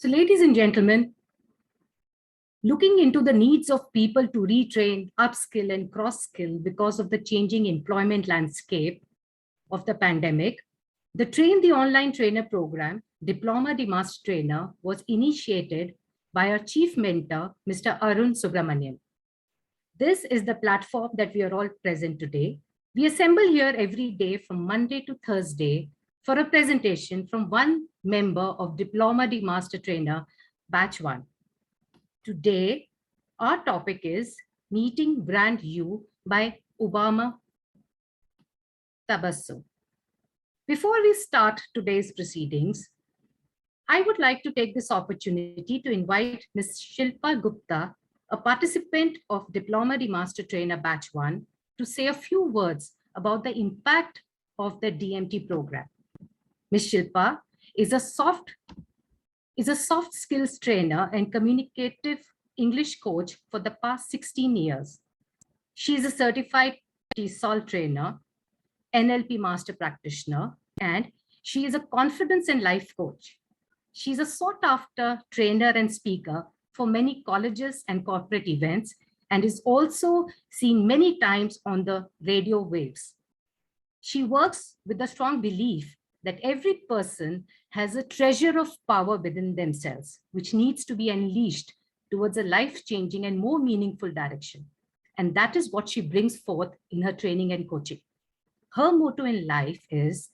So, ladies and gentlemen, looking into the needs of people to retrain, upskill, and cross-skill because of the changing employment landscape of the pandemic, the Train the Online Trainer program, Diploma de Master Trainer, was initiated by our chief mentor, Mr. Arun Subramanian. This is the platform that we are all present today. We assemble here every day from Monday to Thursday for a presentation from one member of Diploma de Master Trainer, Batch 1. Today, our topic is Meeting Brand You by Umama Tabassum. Before we start today's proceedings, I would like to take this opportunity to invite Ms. Shilpa Gupta, a participant of Diploma de Master Trainer Batch 1, to say a few words about the impact of the DMT program. Ms. Shilpa is a soft skills trainer and communicative English coach for the past 16 years. She is a certified TESOL trainer, NLP master practitioner, and she is a confidence and life coach. She's a sought after trainer and speaker for many colleges and corporate events, and is also seen many times on the radio waves. She works with a strong belief that every person has a treasure of power within themselves, which needs to be unleashed towards a life-changing and more meaningful direction. And that is what she brings forth in her training and coaching. Her motto in life is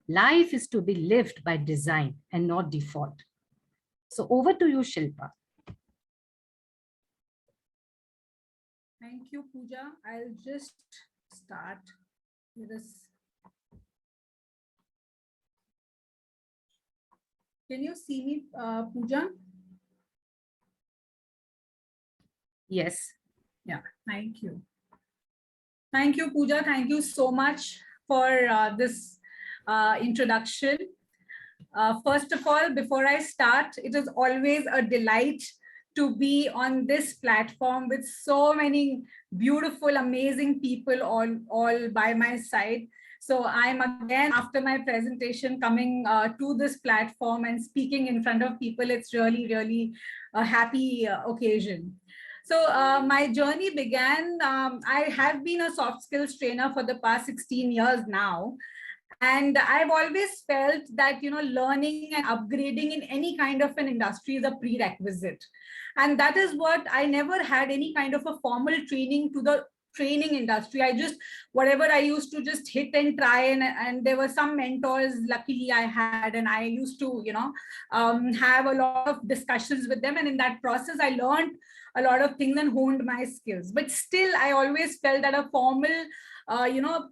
to be lived by design and not default. So over to you, Shilpa. Thank you, Pooja. I'll just start with this. Can you see me, Pooja? Yes. Yeah, thank you. Thank you, Pooja. Thank you so much for this introduction. First of all, before I start, it is always a delight to be on this platform with so many beautiful, amazing people all by my side. So I'm again, after my presentation, coming to this platform and speaking in front of people. It's really, really a happy occasion. So my journey began, I have been a soft skills trainer for the past 16 years now. And I've always felt that, learning and upgrading in any kind of an industry is a prerequisite. And that is what I never had any kind of a formal training to the training industry. I just, whatever I used to just hit and try, and there were some mentors, luckily I had, and I used to, have a lot of discussions with them. And in that process, I learned a lot of things and honed my skills. But still, I always felt that a formal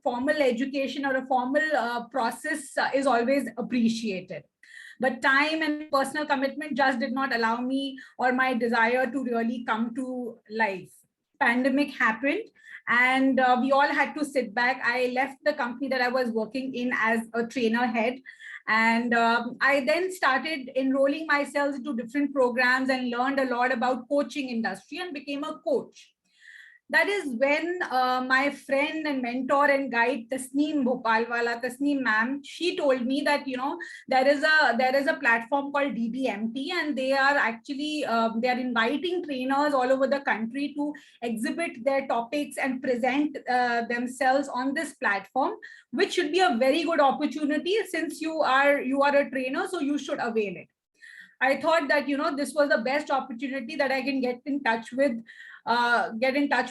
formal education or a formal process is always appreciated. But time and personal commitment just did not allow me or my desire to really come to life. Pandemic happened, and we all had to sit back. I left the company that I was working in as a trainer head. And I then started enrolling myself into different programs and learned a lot about coaching industry and became a coach. That is when my friend and mentor and guide Tasneem Bhopalwala, Tasneem ma'am, she told me that there is a platform called DBMT, and they are actually they are inviting trainers all over the country to exhibit their topics and present themselves on this platform, which should be a very good opportunity since you are a trainer, so you should avail it. I thought that this was the best opportunity that I can get in touch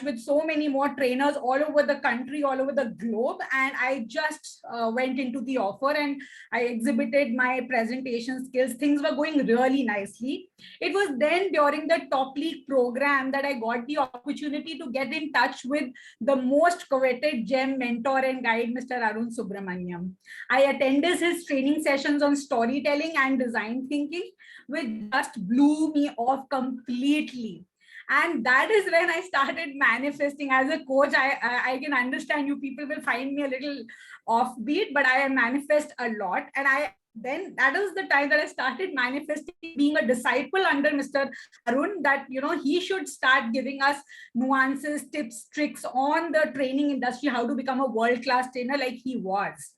with so many more trainers all over the country, all over the globe. And I just went into the offer and I exhibited my presentation skills. Things were going really nicely. It was then during the Top League program that I got the opportunity to get in touch with the most coveted gem mentor and guide, Mr. Arun Subramaniam. I attended his training sessions on storytelling and design thinking, which just blew me off completely. And that is when I started manifesting. As a coach, I can understand you people will find me a little offbeat, but I manifest a lot. And then that is the time that I started manifesting, being a disciple under Mr. Arun, that he should start giving us nuances, tips, tricks on the training industry, how to become a world-class trainer like he was.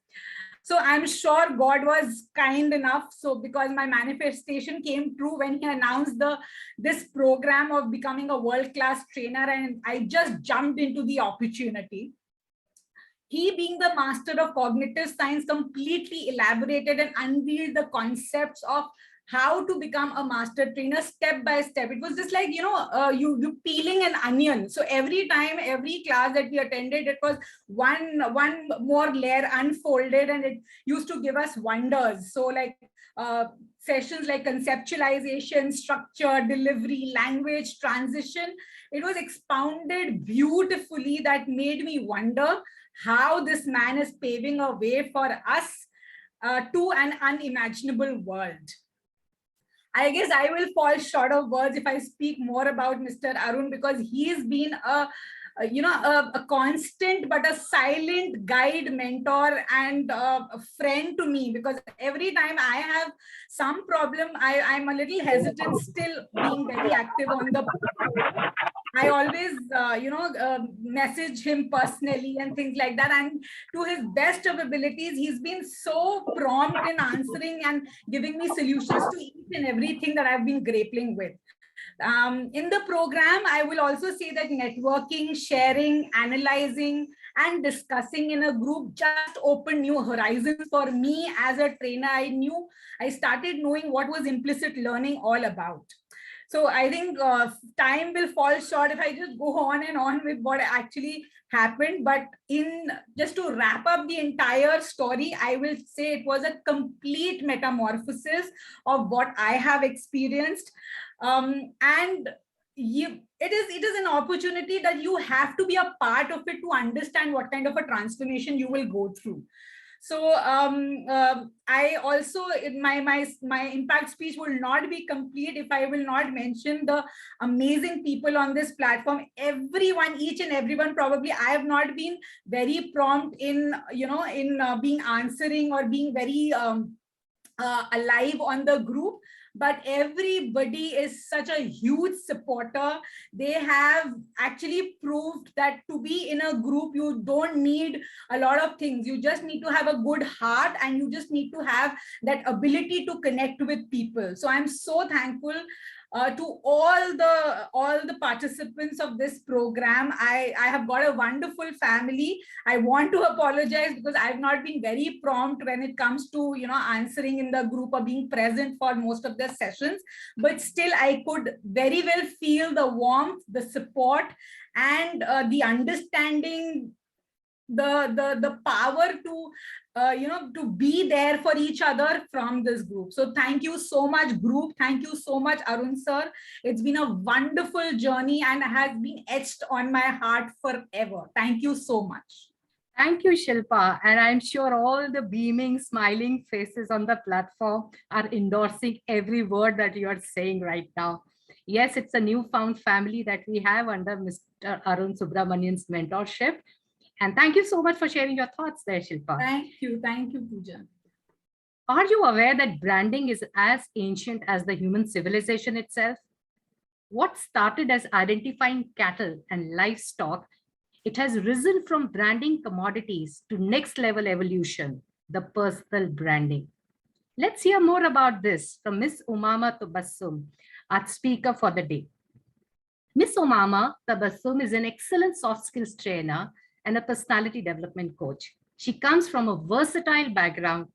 So I'm sure God was kind enough. So because my manifestation came true when he announced this program of becoming a world-class trainer, and I just jumped into the opportunity. He, being the master of cognitive science, completely elaborated and unveiled the concepts of how to become a master trainer step by step. It was just like, you peeling an onion. So every time, every class that we attended, it was one more layer unfolded, and it used to give us wonders. So like sessions like conceptualization, structure, delivery, language, transition, it was expounded beautifully. That made me wonder how this man is paving a way for us to an unimaginable world. I guess I will fall short of words if I speak more about Mr. Arun, because he's been a constant but a silent guide, mentor, and a friend to me. Because every time I have some problem, I'm a little hesitant still being very active on the. I always, message him personally and things like that. And to his best of abilities, he's been so prompt in answering and giving me solutions to each and everything that I've been grappling with. In the program, I will also say that networking, sharing, analyzing, and discussing in a group just opened new horizons for me as a trainer. I started knowing what was implicit learning all about. So I think time will fall short if I just go on and on with what actually happened. But in just to wrap up the entire story, I will say it was a complete metamorphosis of what I have experienced. And it is an opportunity that you have to be a part of it to understand what kind of a transformation you will go through. So I also, my impact speech will not be complete if I will not mention the amazing people on this platform. Everyone, each and everyone, probably I have not been very prompt in being answering or being very alive on the group, but everybody is such a huge supporter. They have actually proved that to be in a group, you don't need a lot of things. You just need to have a good heart, and you just need to have that ability to connect with people. So I'm so thankful to all the participants of this program. I have got a wonderful family. I want to apologize because I've not been very prompt when it comes to answering in the group or being present for most of the sessions, but still I could very well feel the warmth, the support, and the understanding, the power to to be there for each other from this group. So thank you so much, group. Thank you so much, Arun sir. It's been a wonderful journey and has been etched on my heart forever. Thank you so much. Thank you, Shilpa. And I'm sure all the beaming, smiling faces on the platform are endorsing every word that you are saying right now. Yes, it's a newfound family that we have under Mr. Arun Subramanian's mentorship. And thank you so much for sharing your thoughts there, Shilpa. Thank you, Pooja. Are you aware that branding is as ancient as the human civilization itself? What started as identifying cattle and livestock, it has risen from branding commodities to next level evolution, the personal branding. Let's hear more about this from Miss Umama Tabassum, our speaker for the day. Miss Umama Tabassum is an excellent soft skills trainer and a personality development coach. She comes from a versatile background.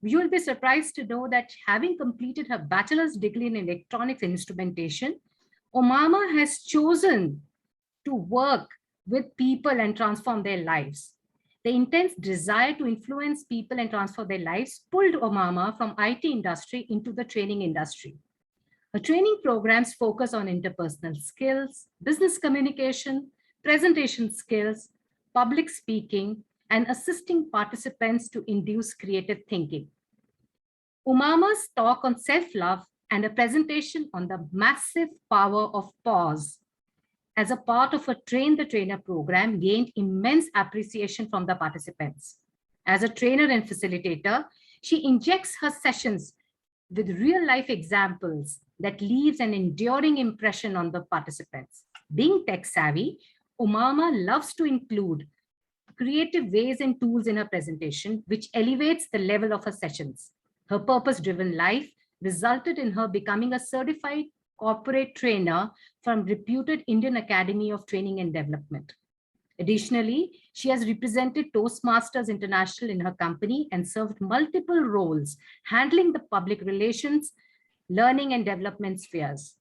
You will be surprised to know that having completed her bachelor's degree in electronics instrumentation, Umama has chosen to work with people and transform their lives. The intense desire to influence people and transform their lives pulled Umama from IT industry into the training industry. Her training programs focus on interpersonal skills, business communication, presentation skills, public speaking, and assisting participants to induce creative thinking. Umama's talk on self-love and a presentation on the massive power of pause as a part of a Train the Trainer program gained immense appreciation from the participants. As a trainer and facilitator, she injects her sessions with real-life examples that leaves an enduring impression on the participants. Being tech-savvy, Umama loves to include creative ways and tools in her presentation, which elevates the level of her sessions. Her purpose-driven life resulted in her becoming a certified corporate trainer from reputed Indian Academy of Training and Development. Additionally, she has represented Toastmasters International in her company and served multiple roles, handling the public relations, learning and development spheres.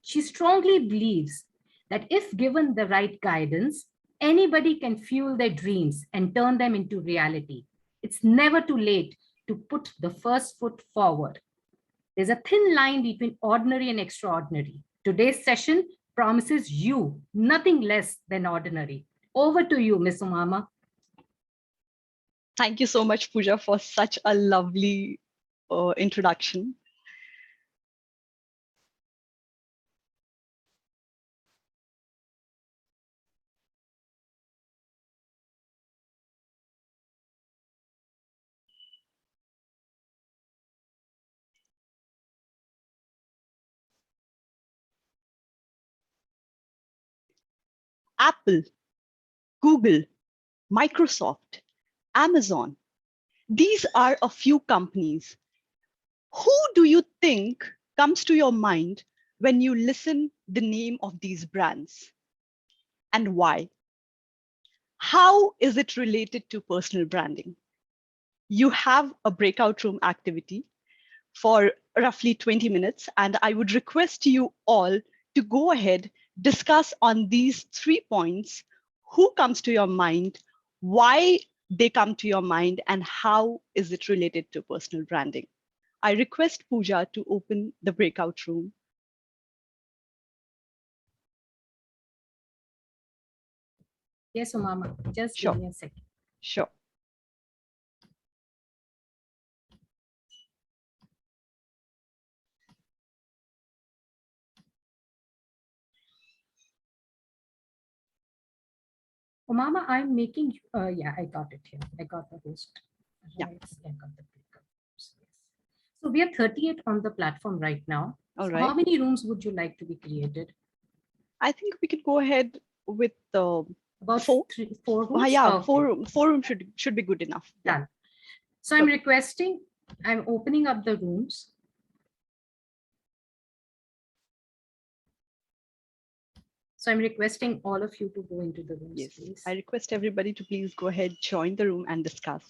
She strongly believes that if given the right guidance, anybody can fuel their dreams and turn them into reality. It's never too late to put the first foot forward. There's a thin line between ordinary and extraordinary. Today's session promises you nothing less than ordinary. Over to you, Miss Umama. Thank you so much, Pooja, for such a lovely introduction. Apple, Google, Microsoft, Amazon. These are a few companies. Who do you think comes to your mind when you listen the name of these brands? And why? How is it related to personal branding? You have a breakout room activity for roughly 20 minutes, and I would request you all to go ahead, discuss on these 3 points: who comes to your mind, why they come to your mind, and how is it related to personal branding. I request Pooja to open the breakout room. Yes, Umama, just Sure. give me a second. Sure. Umama, I'm making, yeah, I got it here. I got the host. Yeah. Yes, I got the breakout rooms. Yes. So we are 38 on the platform right now. All So right. how many rooms would you like to be created? I think we could go ahead with About 4. 4 rooms? Yeah, Okay. 4 rooms should be good enough. Yeah. Done. So I'm requesting, I'm opening up the rooms. So I'm requesting all of you to go into the rooms, Yes, please. I request everybody to please go ahead, join the room and discuss.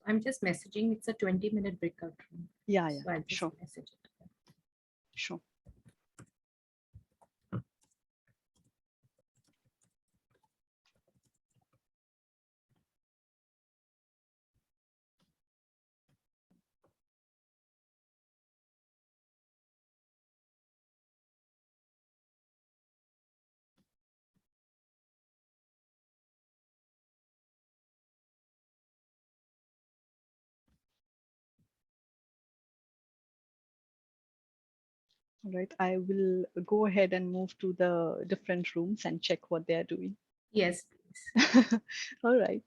I'm just messaging. It's a 20-minute breakout room. Yeah, So I'll just sure. message it. Sure. All right, I will go ahead and move to the different rooms and check what they are doing. Yes. All right.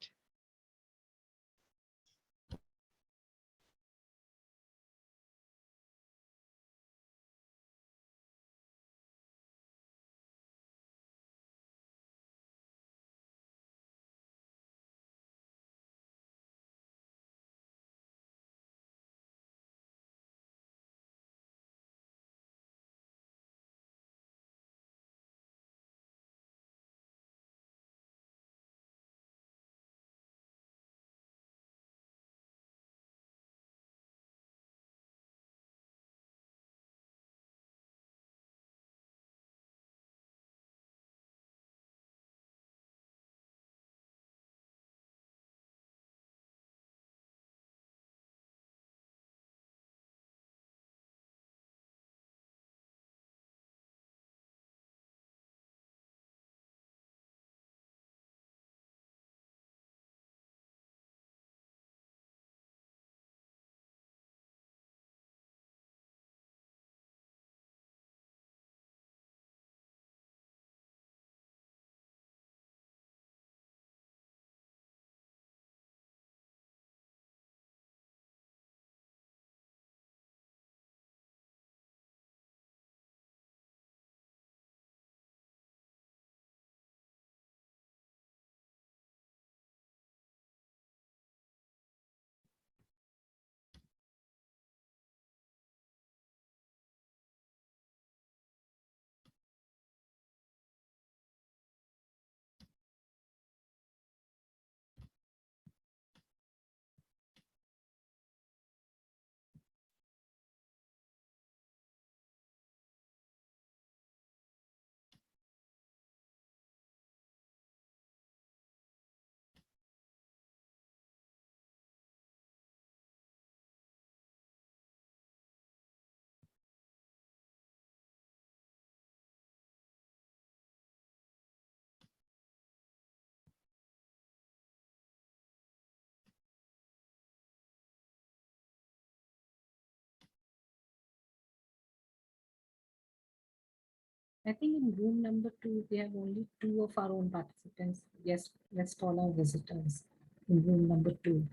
I think in room number 2, we have only 2 of our own participants. Yes, let's call our visitors in room number 2.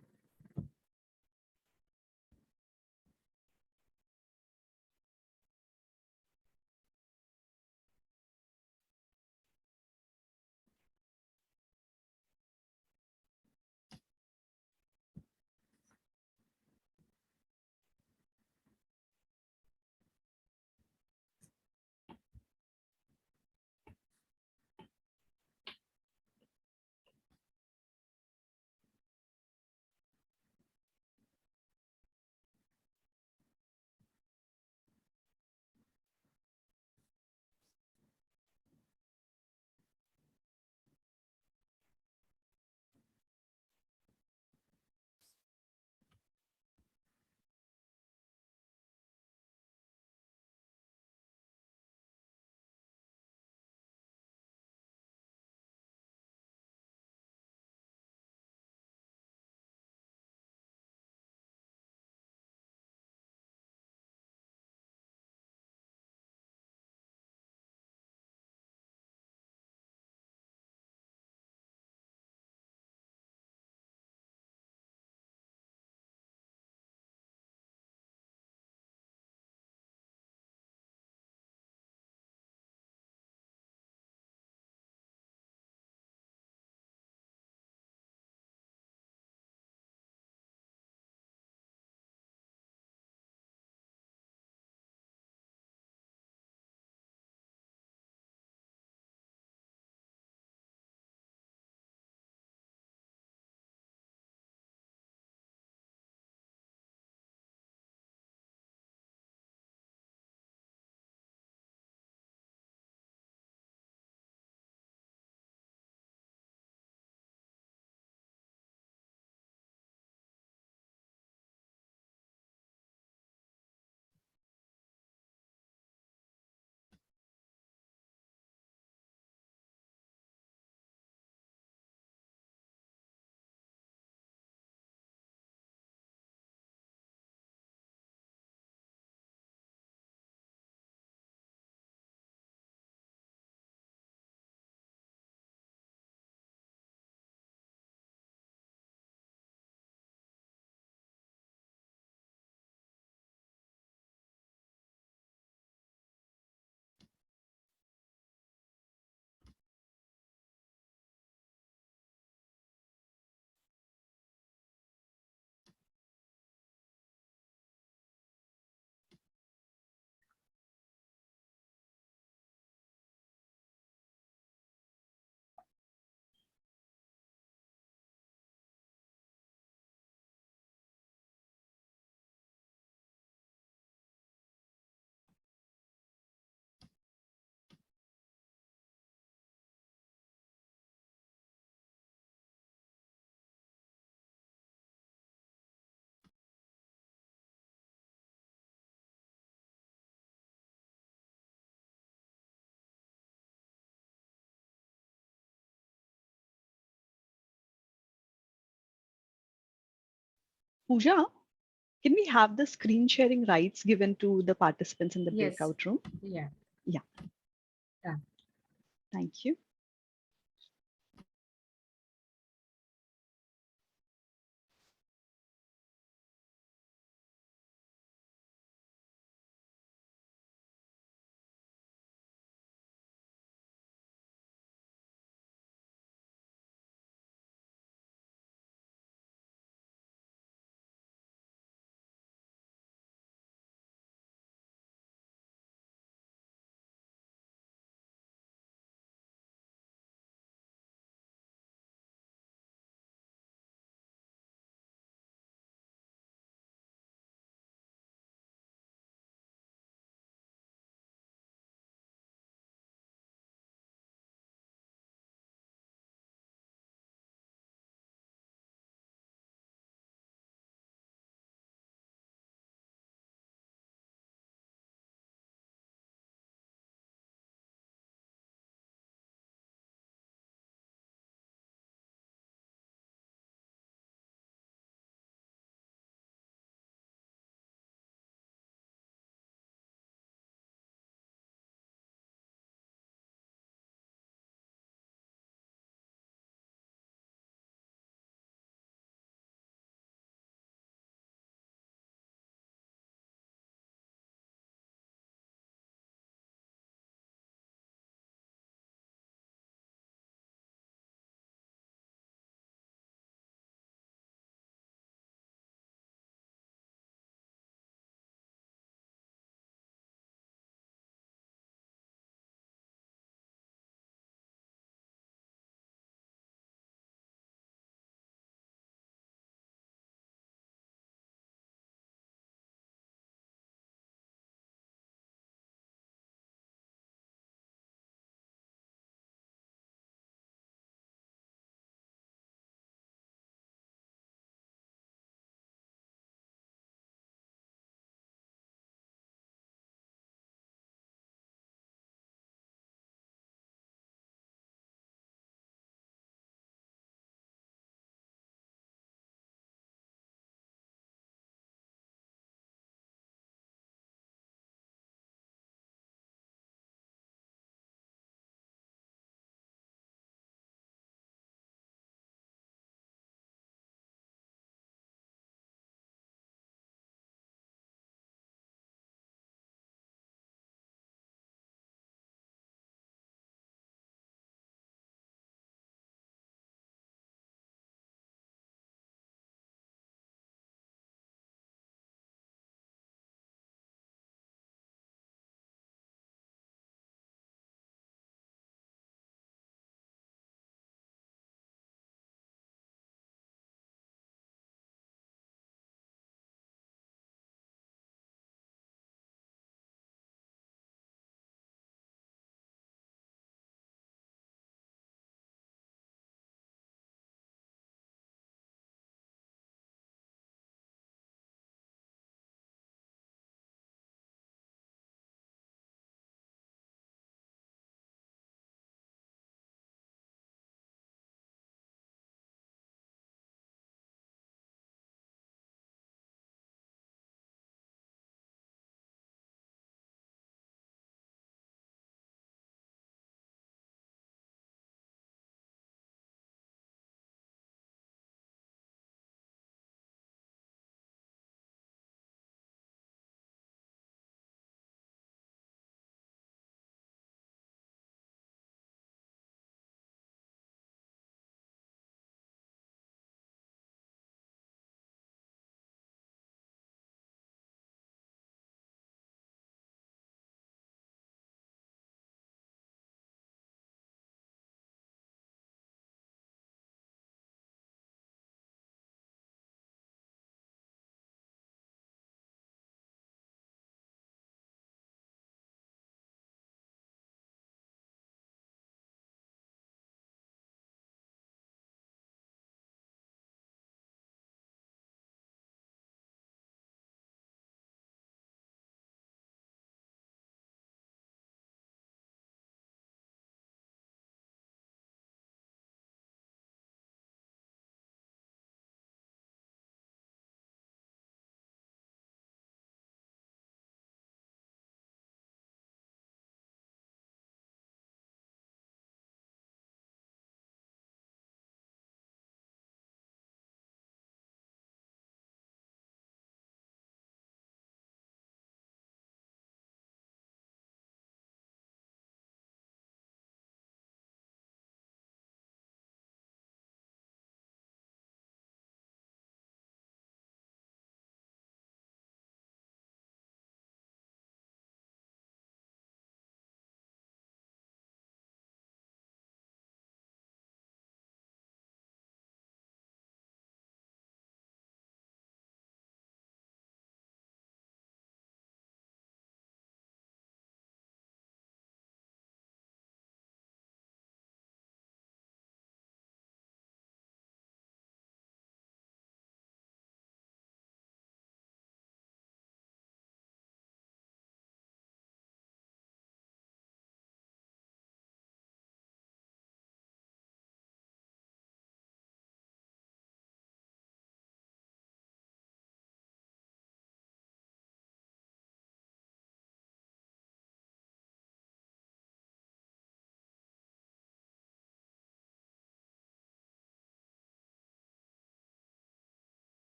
Pooja, can we have the screen sharing rights given to the participants in the Yes. breakout room? Yeah. Yeah. Done. Thank you.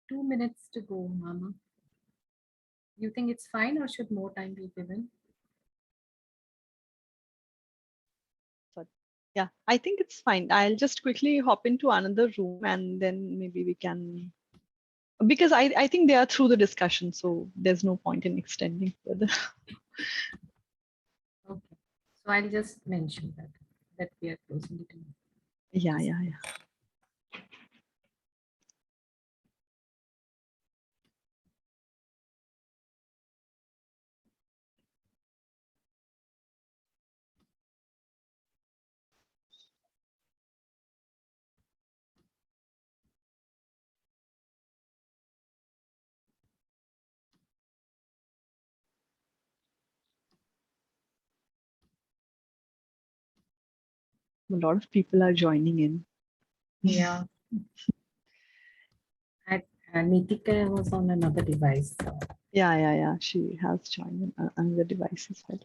2 minutes to go, Mama. You think it's fine or should more time be given? Yeah, I think it's fine. I'll just quickly hop into another room and then maybe we can, because I think they are through the discussion, so there's no point in extending further. Okay. So I'll just mention that we are closing it. Yeah. A lot of people are joining in. Yeah. Nitika was on another device. So. Yeah. She has joined in another device as well.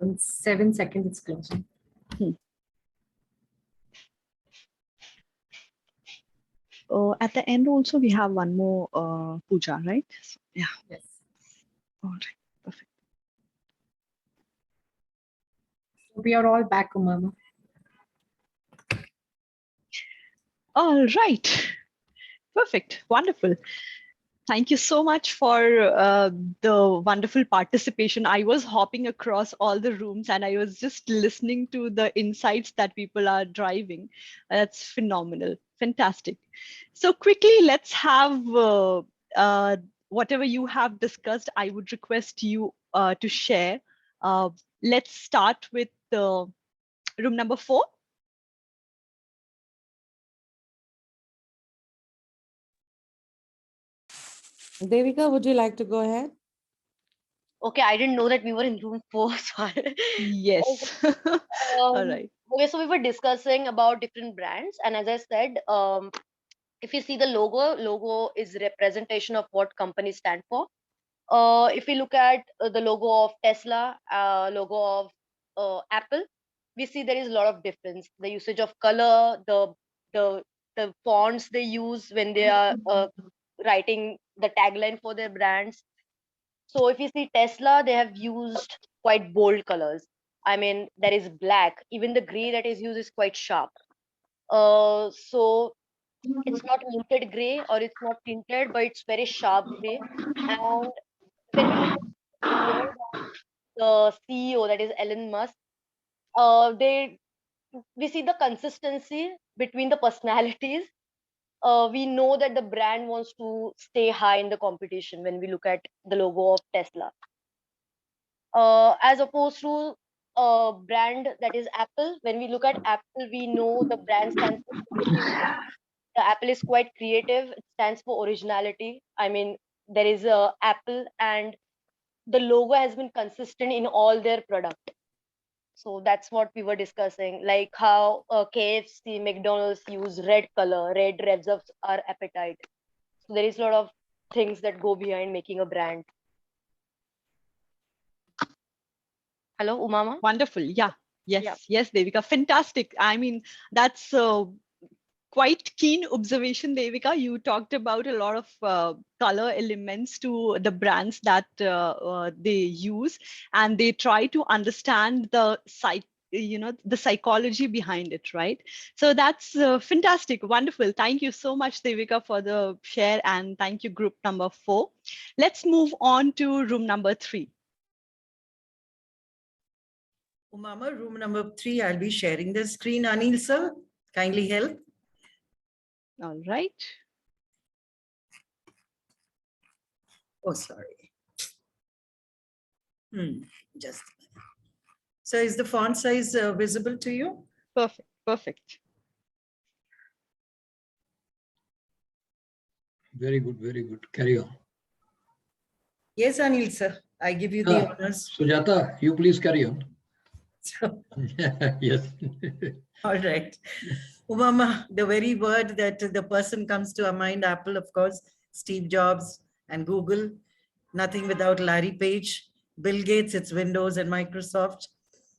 In 7 seconds, it's closing. At the end also, we have one more puja, right? So, yeah. Yes. All right. Perfect. We are all back, Umama. All right. Perfect. Wonderful. Thank you so much for the wonderful participation. I was hopping across all the rooms and I was just listening to the insights that people are driving. That's phenomenal. Fantastic. So quickly, let's have whatever you have discussed. I would request you to share. Let's start with room number 4. Devika, would you like to go ahead? Okay, I didn't know that we were in room 4. Sorry. Yes. All right. Okay, so we were discussing about different brands, and as I said, if you see the logo is representation of what companies stand for. If we look at the logo of Tesla, logo of Apple, we see there is a lot of difference. The usage of color, the the fonts they use when they are writing the tagline for their brands. So if you see Tesla, they have used quite bold colors. I mean, there is black. Even the gray that is used is quite sharp. So it's not muted gray or it's not tinted, but it's very sharp gray. And when we look at, we know that the CEO, that is Elon Musk, they we see the consistency between the personalities. We know that the brand wants to stay high in the competition when we look at the logo of Tesla. As opposed to a brand that is Apple. When we look at Apple, we know the brand stands for creativity. The Apple is quite creative. It stands for originality. I mean, there is a Apple, and the logo has been consistent in all their product. So that's what we were discussing, like how KFC, McDonald's use red color. Red revs up our appetite. So there is a lot of things that go behind making a brand. Hello, Umama? Wonderful. Yeah. Yeah. Yes, Devika. Fantastic. I mean, that's quite keen observation, Devika. You talked about a lot of color elements to the brands that they use, and they try to understand the the psychology behind it, right? So that's fantastic. Wonderful. Thank you so much, Devika, for the share, and thank you, group number 4. Let's move on to room number 3. Umama, room number 3, I'll be sharing the screen. Anil sir, kindly help. All right. Oh, sorry. Just. So is the font size visible to you? Perfect, perfect. Very good, very good. Carry on. Yes, Anil sir, I give you the honors. Sujata, you please carry on. So, Yes. all right. Umama, the very word that the person comes to our mind, Apple, of course, Steve Jobs and Google, nothing without Larry Page, Bill Gates, it's Windows and Microsoft,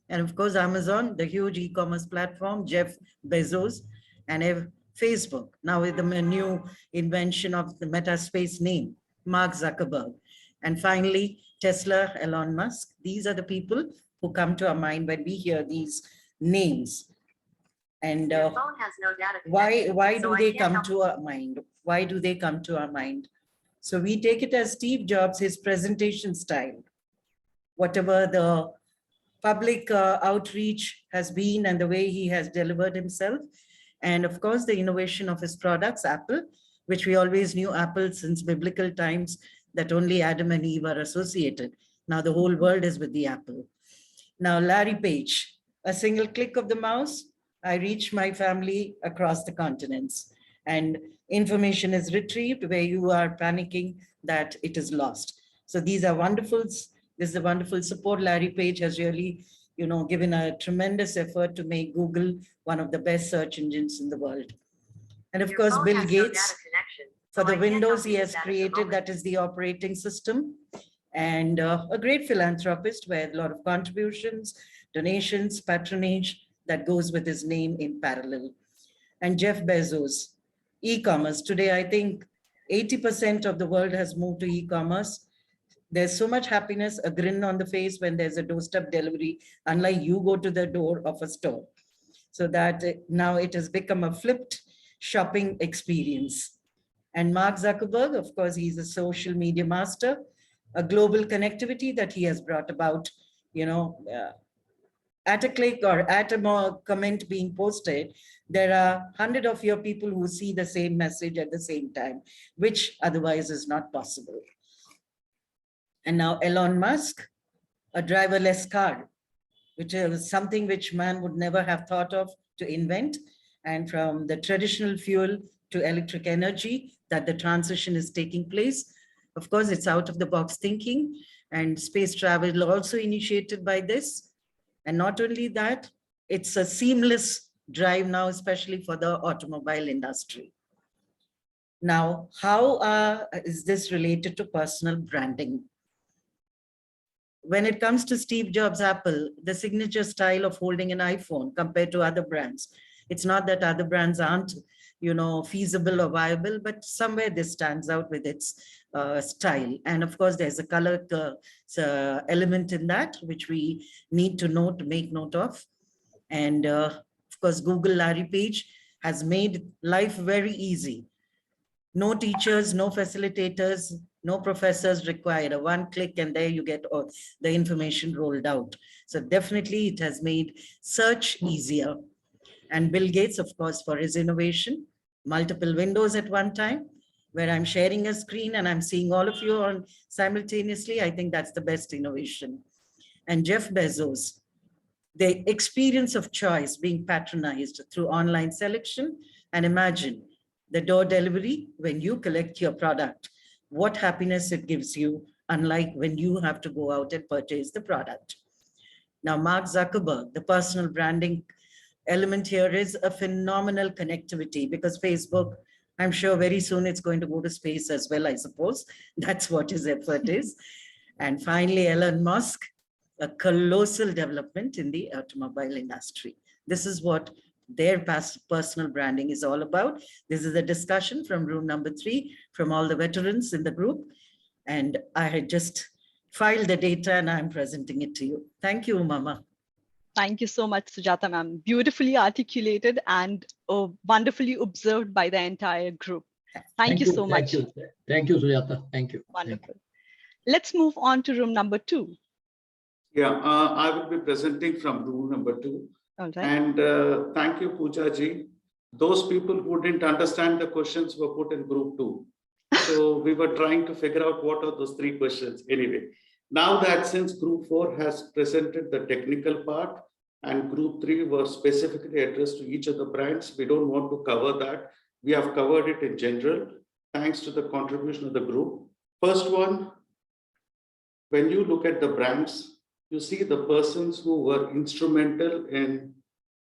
and of course, Amazon, the huge e-commerce platform, Jeff Bezos, and Facebook, now with the new invention of the meta space name, Mark Zuckerberg. And finally, Tesla, Elon Musk. These are the people who come to our mind when we hear these names. And why do they come to our mind? Why do they come to our mind? So we take it as Steve Jobs, his presentation style, whatever the public outreach has been and the way he has delivered himself. And of course, the innovation of his products, Apple, which we always knew Apple since biblical times, that only Adam and Eve are associated. Now the whole world is with the Apple. Now, Larry Page, a single click of the mouse, I reach my family across the continents, and information is retrieved where you are panicking that it is lost. So these are wonderful. This is a wonderful support. Larry Page has really, given a tremendous effort to make Google one of the best search engines in the world. And of course, Bill Gates, for the Windows he has created, that is the operating system, and a great philanthropist where a lot of contributions, donations, patronage that goes with his name in parallel. And Jeff Bezos, e-commerce. Today, I think 80% of the world has moved to e-commerce. There's so much happiness, a grin on the face when there's a doorstep delivery, unlike you go to the door of a store. So that now it has become a flipped shopping experience. And Mark Zuckerberg, of course, he's a social media master, a global connectivity that he has brought about, at a click or at a comment being posted, there are 100 of your people who see the same message at the same time, which otherwise is not possible. And now Elon Musk, a driverless car, which is something which man would never have thought of to invent. And from the traditional fuel to electric energy, that the transition is taking place. Of course, it's out of the box thinking, and space travel also initiated by this. And not only that, it's a seamless drive now, especially for the automobile industry. Now, how is this related to personal branding? When it comes to Steve Jobs' Apple, the signature style of holding an iPhone compared to other brands, it's not that other brands aren't, feasible or viable, but somewhere this stands out with its style. And of course, there's a color element in that, which we need to make note of. And of course, Google Larry Page has made life very easy. No teachers, no facilitators, no professors required. A one click and there you get all the information rolled out. So definitely it has made search easier. And Bill Gates, of course, for his innovation, multiple windows at one time, where I'm sharing a screen and I'm seeing all of you on simultaneously. I think that's the best innovation. And Jeff Bezos, the experience of choice being patronized through online selection. And imagine the door delivery when you collect your product, what happiness it gives you, unlike when you have to go out and purchase the product. Now, Mark Zuckerberg, the personal branding element here is a phenomenal connectivity, because Facebook, I'm sure very soon it's going to go to space as well, I suppose. That's what his effort is. And finally, Elon Musk, a colossal development in the automobile industry. This is what their personal branding is all about. This is a discussion from room number 3 from all the veterans in the group. And I had just filed the data and I'm presenting it to you. Thank you, Umama. Thank you so much, Sujata ma'am. Beautifully articulated and wonderfully observed by the entire group. Thank you so much. Thank you, Sujata. Thank you. Wonderful. Let's move on to room number 2. Yeah, I will be presenting from room number 2. All right. And thank you, Pooja ji. Those people who didn't understand the questions were put in group 2. So we were trying to figure out what are those three questions. Anyway, now that since group 4 has presented the technical part and group 3 was specifically addressed to each of the brands, we don't want to cover that. We have covered it in general, thanks to the contribution of the group. First one, when you look at the brands, you see the persons who were instrumental in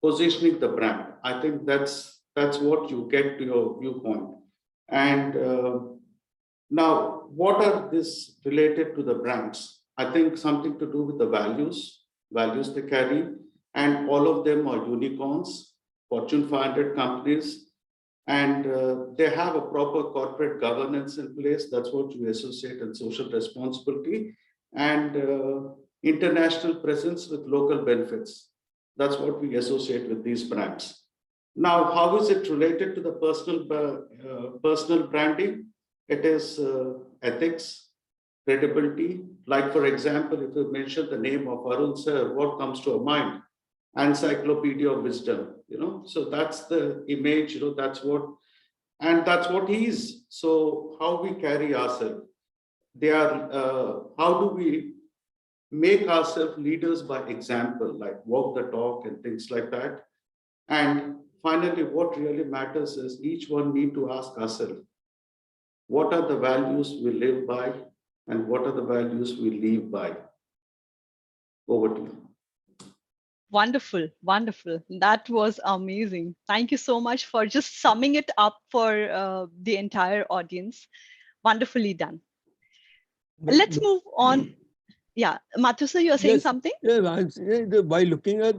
positioning the brand. I think that's what you get to your viewpoint. And now, what are this related to the brands? I think something to do with the values they carry, and all of them are unicorns, Fortune 500 companies, and they have a proper corporate governance in place. That's what you associate in social responsibility, and international presence with local benefits. That's what we associate with these brands. Now, how is it related to the personal branding? It is ethics, credibility. Like, for example, if you mention the name of Arun sir, what comes to our mind? Encyclopedia of wisdom, so that's the image, that's what he is. So how we carry ourselves, how do we make ourselves leaders by example, like walk the talk and things like that. And finally, what really matters is each one need to ask ourselves, what are the values we live by and what are the values we live by? Over to you. Wonderful, wonderful. That was amazing. Thank you so much for just summing it up for the entire audience. Wonderfully done. Let's move on. Yeah, Mathu sir, you're saying something? Yeah, by looking at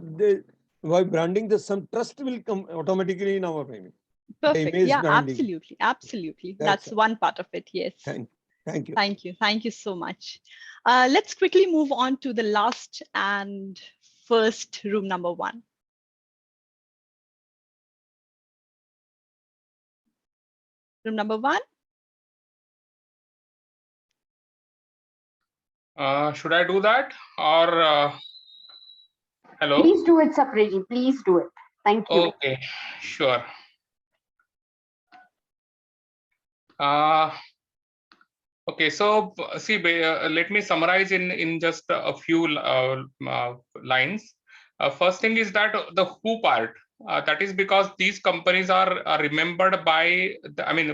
by branding, some trust will come automatically in our mind. Perfect. Yeah, branding. absolutely. That's one part of it. Yes. Thank you. Thank you so much. Let's quickly move on to the last and first room number 1. Room number 1. Should I do that or hello? Please do it separately. Please do it. Thank you. Okay, sure. Okay, so see, let me summarize in just a few lines. First thing is that the who part. That is because these companies are remembered by,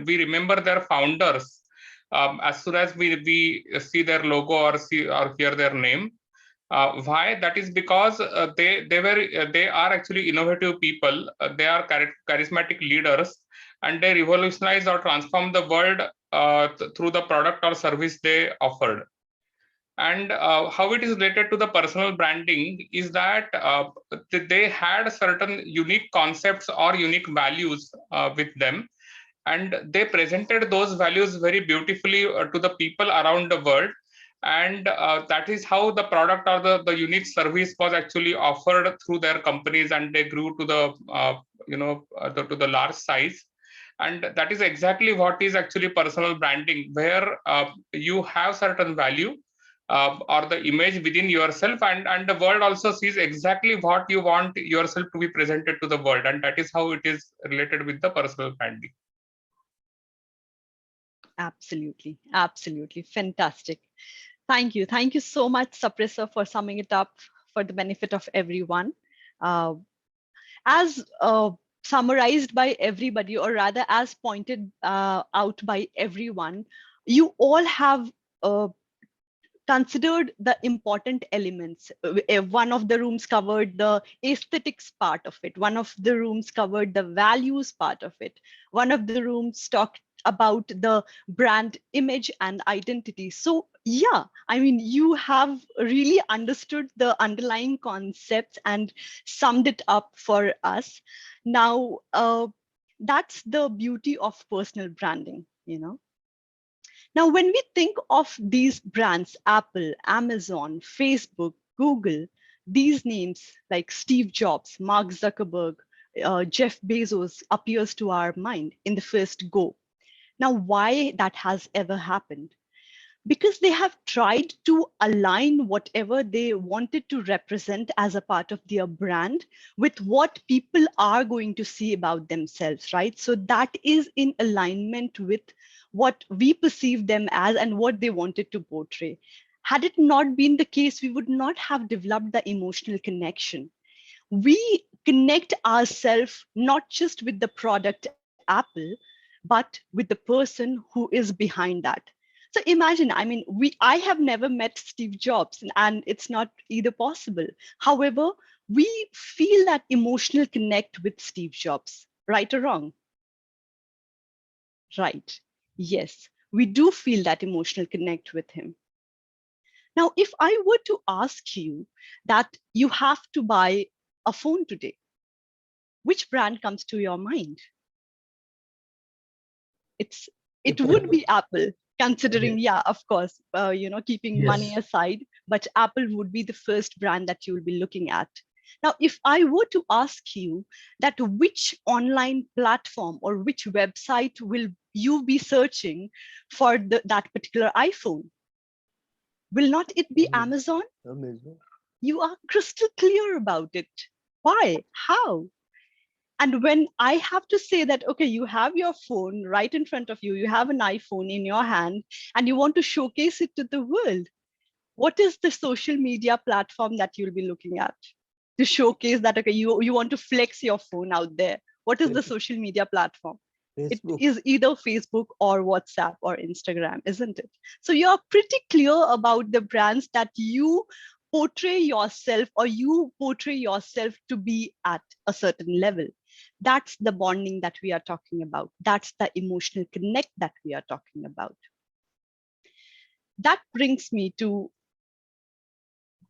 we remember their founders as soon as we see their logo or hear their name. Why? That is because they are actually innovative people. They are charismatic leaders, and they revolutionize or transform the world through the product or service they offered. And how it is related to the personal branding is that they had certain unique concepts or unique values with them, and they presented those values very beautifully to the people around the world. And that is how the product or the unique service was actually offered through their companies, and they grew to the to the large size. And that is exactly what is actually personal branding, where you have certain value or the image within yourself, and the world also sees exactly what you want yourself to be presented to the world, and that is how it is related with the personal branding. Absolutely. Fantastic. Thank you so much, Saprisa, for summing it up for the benefit of everyone. As summarized by everybody, or rather as pointed out by everyone, you all have considered the important elements. One of the rooms covered the aesthetics part of it. One of the rooms covered the values part of it. One of the rooms talked about the brand image and identity. So yeah, you have really understood the underlying concepts and summed it up for us. Now, that's the beauty of personal branding, Now, when we think of these brands, Apple, Amazon, Facebook, Google, these names like Steve Jobs, Mark Zuckerberg, Jeff Bezos appears to our mind in the first go. Now, why that has ever happened? because they have tried to align whatever they wanted to represent as a part of their brand with what people are going to see about themselves, right? So that is in alignment with what we perceive them as and what they wanted to portray. Had it not been the case, we would not have developed the emotional connection. We connect ourselves not just with the product Apple, but with the person who is behind that. So imagine, I mean, I have never met Steve Jobs, and it's not either possible. However, we feel that emotional connect with Steve Jobs, right or wrong? Right. Yes, we do feel that emotional connect with him. Now, if I were to ask you that you have to buy a phone today, which brand comes to your mind? It would be Apple, considering, yeah, of course, keeping money Yes. aside, but Apple would be the first brand that you will be looking at. Now, if I were to ask you that which online platform or which website will you be searching for that particular iPhone? Will not it be Amazon? Amazing. You are crystal clear about it. Why? How? And when I have to say that, okay, you have your phone right in front of you, you have an iPhone in your hand, and you want to showcase it to the world, what is the social media platform that you'll be looking at to showcase that, okay, you want to flex your phone out there? What is the social media platform? It Facebook. is either Facebook or WhatsApp or Instagram, isn't it? So you're pretty clear about the brands that you portray yourself or you portray yourself to be at a certain level. That's the bonding that we are talking about. That's the emotional connect that we are talking about. That brings me to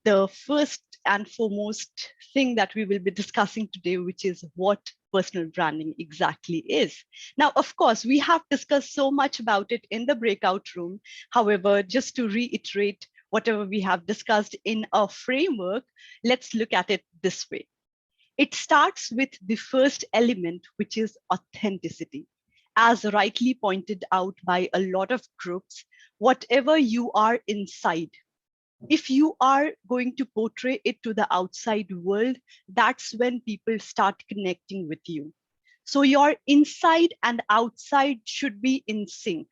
the first and foremost thing that we will be discussing today, which is what personal branding exactly is. Now, of course, we have discussed so much about it in the breakout room. However, just to reiterate whatever we have discussed in a framework, let's look at it this way. It starts with the first element, which is authenticity. As rightly pointed out by a lot of groups, whatever you are inside, if you are going to portray it to the outside world, that's when people start connecting with you. So your inside and outside should be in sync.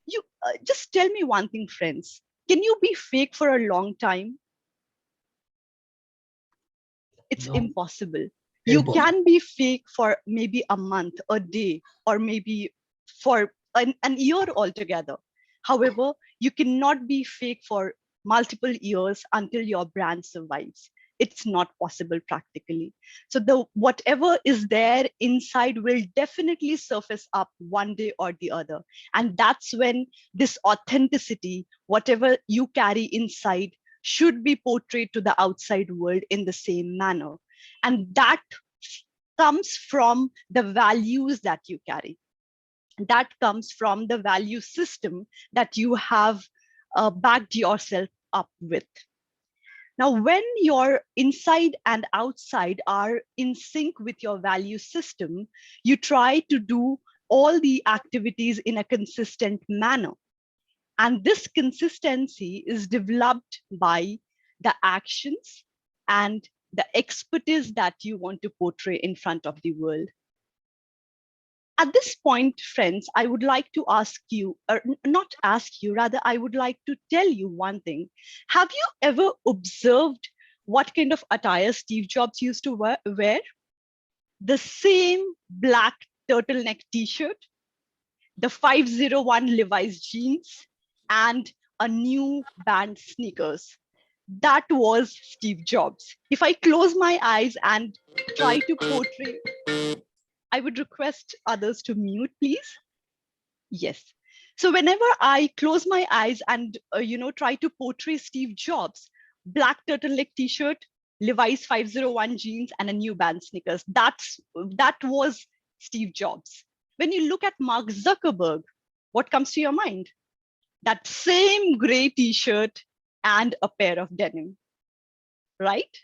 You just tell me one thing, friends. Can you be fake for a long time? It's No. impossible. You Impossible. can be fake for maybe a month, a day, or maybe for an year altogether. However, you cannot be fake for multiple years until your brand survives. It's not possible practically. So the whatever is there inside will definitely surface up one day or the other. And that's when this authenticity, whatever you carry inside, should be portrayed to the outside world in the same manner. And that comes from the values that you carry. That comes from the value system that you have backed yourself up with. Now, when your inside and outside are in sync with your value system, you try to do all the activities in a consistent manner. And this consistency is developed by the actions and the expertise that you want to portray in front of the world. At this point, friends, I would like to ask you, or not ask you, rather, I would like to tell you one thing. Have you ever observed what kind of attire Steve Jobs used to wear? The same black turtleneck t-shirt, the 501 Levi's jeans, and a new band sneakers. That was Steve Jobs. If I close my eyes and try to portray, I would request others to mute, please. Yes. So whenever I close my eyes and try to portray Steve Jobs, black turtleneck t-shirt, Levi's 501 jeans, and a new band sneakers. That was Steve Jobs. When you look at Mark Zuckerberg, what comes to your mind? That same gray t-shirt and a pair of denim, right?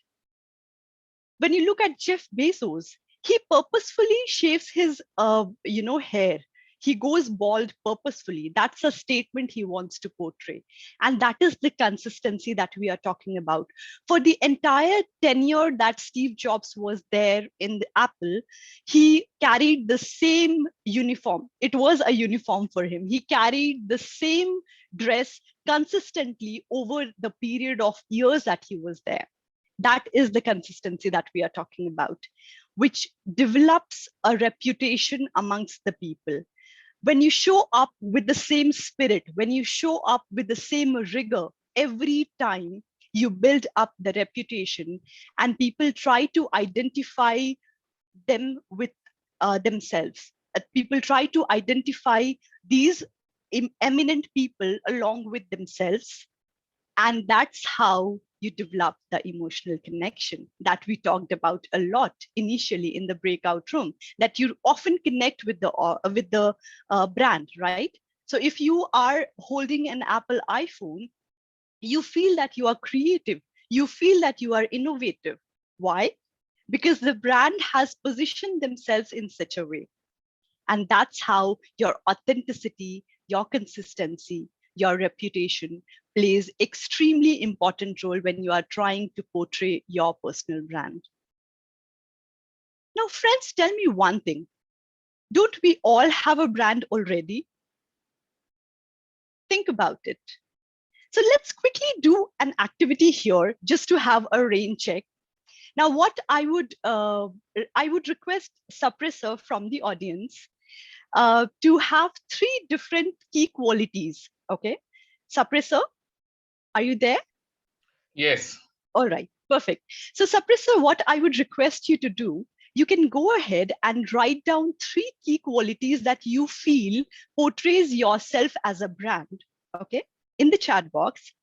When you look at Jeff Bezos, he purposefully shaves his hair. He goes bald purposefully. That's a statement he wants to portray. And that is the consistency that we are talking about. For the entire tenure that Steve Jobs was there in the Apple, he carried the same uniform. It was a uniform for him. He carried the same dress consistently over the period of years that he was there. That is the consistency that we are talking about, which develops a reputation amongst the people. When you show up with the same spirit, when you show up with the same rigor every time, you build up the reputation, and people try to identify them with themselves. People try to identify these eminent people along with themselves. And that's how you develop the emotional connection that we talked about a lot initially in the breakout room, that you often connect with the brand, right? So if you are holding an Apple iPhone, you feel that you are creative, you feel that you are innovative. Why? Because the brand has positioned themselves in such a way. And that's how your authenticity, your consistency, your reputation plays extremely important role when you are trying to portray your personal brand. Now, friends, tell me one thing. Don't we all have a brand already? Think about it. So let's quickly do an activity here just to have a rain check. Now, what I would request suppressor from the audience to have 3 different key qualities. Okay, suppressor, are you there? Yes. All right, perfect. So suppressor, what I would request you to do, you can go ahead and write down 3 key qualities that you feel portrays yourself as a brand, okay, in the chat box.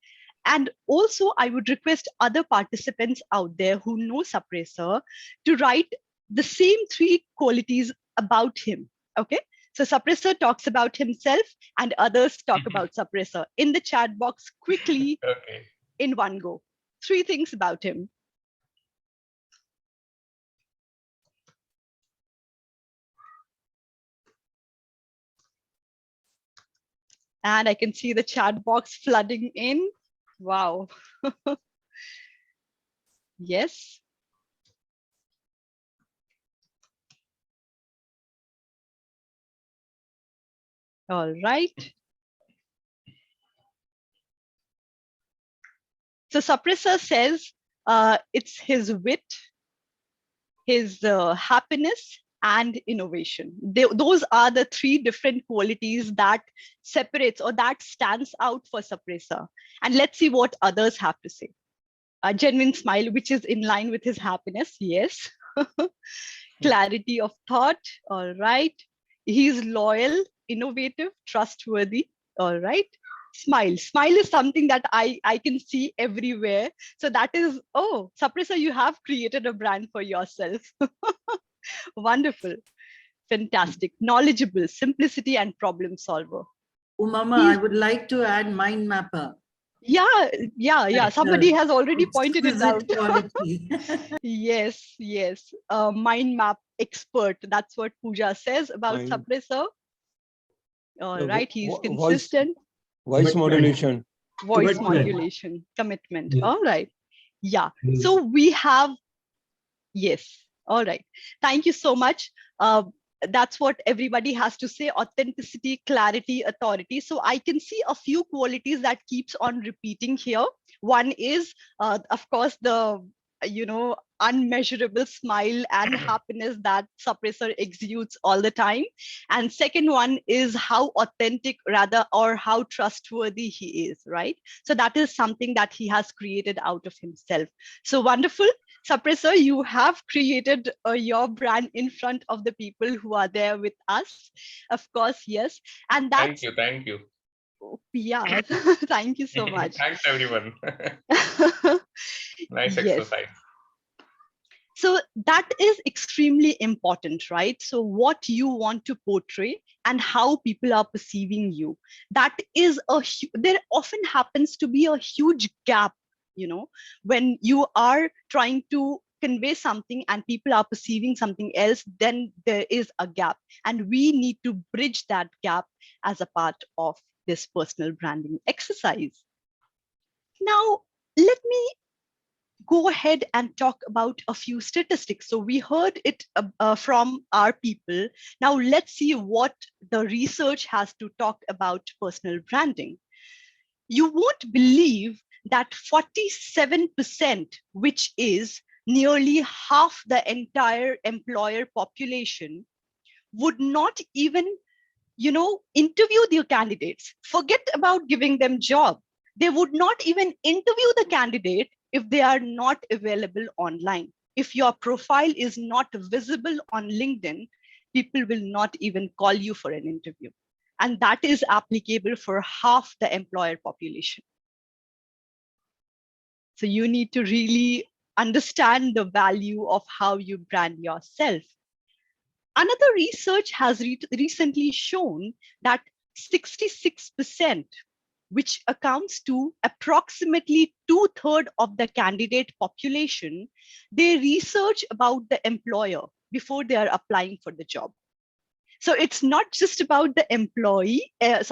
And also, I would request other participants out there who know suppressor to write the same 3 qualities about him, okay? So suppressor talks about himself and others talk about suppressor in the chat box quickly. Okay. In one go. 3 things about him. And I can see the chat box flooding in. Wow. Yes. All right. So suppressor says it's his wit, his happiness, and innovation. Those are the 3 different qualities that separates or that stands out for suppressor. And let's see what others have to say. A genuine smile, which is in line with his happiness. Yes. Clarity of thought. All right. He's loyal, innovative, trustworthy. All right. Smile. Smile is something that I can see everywhere. So that is, oh, suppressor, you have created a brand for yourself. Wonderful. Fantastic. Knowledgeable, simplicity, and problem solver. Umama, I would like to add mind mapper. Yeah. Somebody has already pointed it out. Quality. Yes. Mind map expert. That's what Pooja says about suppressor. All right. He's consistent. Voice modulation. Voice modulation. Commitment. All right. Yeah. So we have, yes. All right. Thank you so much. That's what everybody has to say: authenticity, clarity, authority. So I can see a few qualities that keeps on repeating here. One is, of course, the unmeasurable smile and happiness that suppressor exudes all the time. And second one is how authentic, rather, or how trustworthy he is, right? So that is something that he has created out of himself. So wonderful. Suppressor, you have created your brand in front of the people who are there with us. Of course, yes. And that's— Thank you. Yeah, thank you so much. Thanks, everyone. Nice Yes. exercise. So that is extremely important, right? So what you want to portray and how people are perceiving you. That is there often happens to be a huge gap, when you are trying to convey something and people are perceiving something else, then there is a gap. And we need to bridge that gap as a part of this personal branding exercise. Now, let me go ahead and talk about a few statistics. So we heard it from our people. Now let's see what the research has to talk about personal branding. You won't believe that 47%, which is nearly half the entire employer population, would not even, interview their candidates. Forget about giving them job. They would not even interview the candidate if they are not available online. If your profile is not visible on LinkedIn, people will not even call you for an interview. And that is applicable for half the employer population. So you need to really understand the value of how you brand yourself. Another research has recently shown that 66%, which accounts to approximately 2/3 of the candidate population, they research about the employer before they are applying for the job. So it's not just about the employer, it's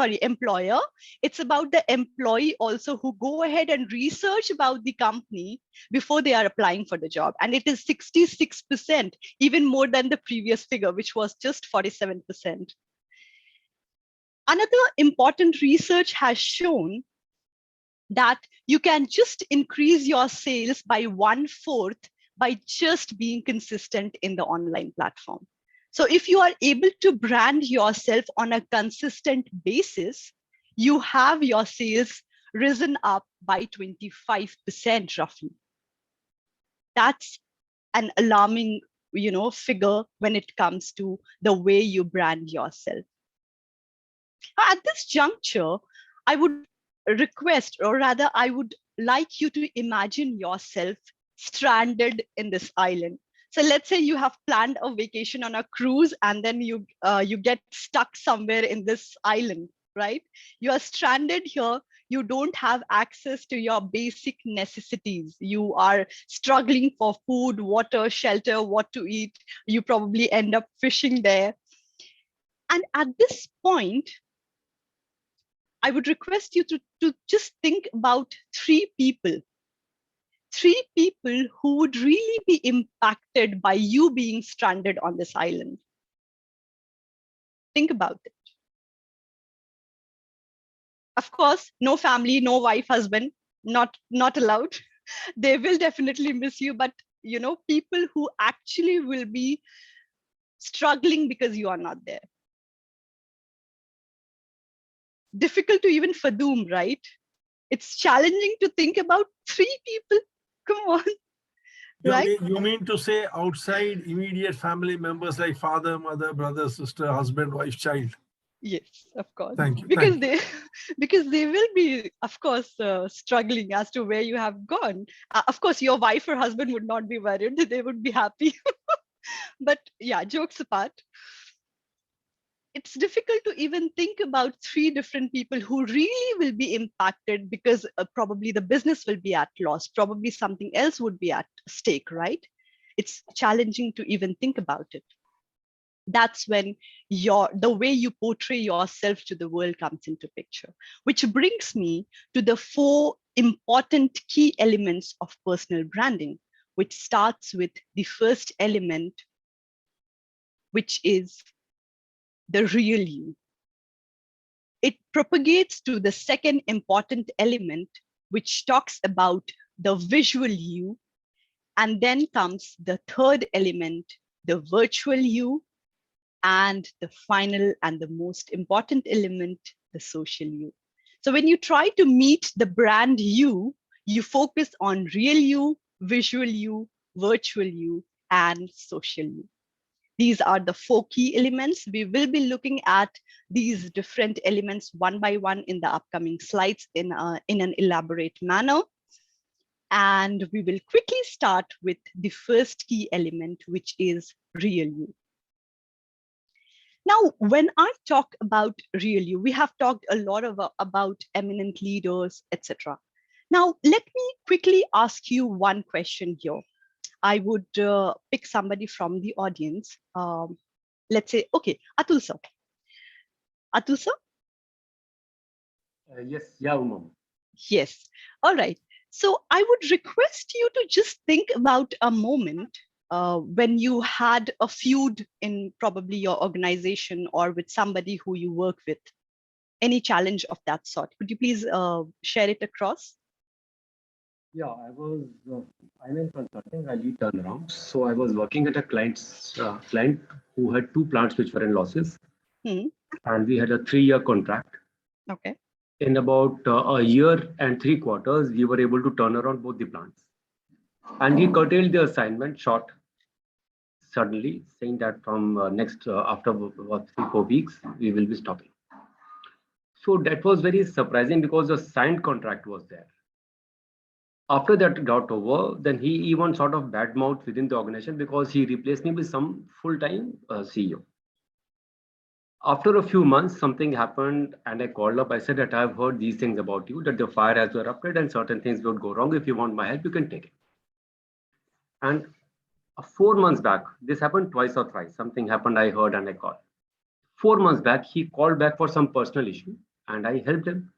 about the employee also who go ahead and research about the company before they are applying for the job. And it is 66%, even more than the previous figure, which was just 47%. Another important research has shown that you can just increase your sales by 1/4 by just being consistent in the online platform. So if you are able to brand yourself on a consistent basis, you have your sales risen up by 25% roughly. That's an alarming, figure when it comes to the way you brand yourself. At this juncture, I would request, or rather, I would like you to imagine yourself stranded in this island. So let's say you have planned a vacation on a cruise and then you get stuck somewhere in this island, right? You are stranded here. You don't have access to your basic necessities. You are struggling for food, water, shelter, what to eat. You probably end up fishing there. And at this point, I would request you to just think about three people who would really be impacted by you being stranded on this island. Think about it. Of course, no family, no wife, husband, not allowed. They will definitely miss you, but people who actually will be struggling because you are not there. Difficult to even fathom, right? It's challenging to think about three people. Come on. Right? You mean to say outside immediate family members like father, mother, brother, sister, husband, wife, child? Yes, of course. Thank you. Because they will be, of course, struggling as to where you have gone. Of course, your wife or husband would not be worried. They would be happy. But yeah, jokes apart. It's difficult to even think about three different people who really will be impacted because probably the business will be at loss. Probably something else would be at stake, right? It's challenging to even think about it. That's when the way you portray yourself to the world comes into picture, which brings me to the 4 important key elements of personal branding, which starts with the first element, which is the real you. It propagates to the second important element, which talks about the visual you. And then comes the third element, the virtual you. And the final and the most important element, the social you. So when you try to meet the brand you focus on real you, visual you, virtual you, and social you. These are the 4 key elements. We will be looking at these different elements one by one in the upcoming slides in an elaborate manner. And we will quickly start with the first key element, which is real you. Now, when I talk about real you, we have talked a lot about eminent leaders, etc. Now, let me quickly ask you one question here. I would pick somebody from the audience. Let's say, okay, Atul sir. Atul sir? Yes, yeah, Umama. Yes. All right. So I would request you to just think about a moment when you had a feud in probably your organization or with somebody who you work with. Any challenge of that sort. Could you please share it across? Yeah, I'm in consulting, I lead turnarounds. So I was working at a client who had two plants which were in losses. Hmm. And we had a 3-year contract. Okay. In about a year and 3 quarters, we were able to turn around both the plants. And he curtailed the assignment short suddenly, saying that from after about 3-4 weeks, we will be stopping. So that was very surprising because the signed contract was there. After that got over, then he even sort of badmouthed within the organization because he replaced me with some full-time CEO. After a few months, something happened and I called up. I said that I've heard these things about you, that the fire has erupted and certain things would go wrong. If you want my help, you can take it. And 4 months back, this happened twice or thrice. Something happened, I heard and I called. 4 months back, he called back for some personal issue and I helped him.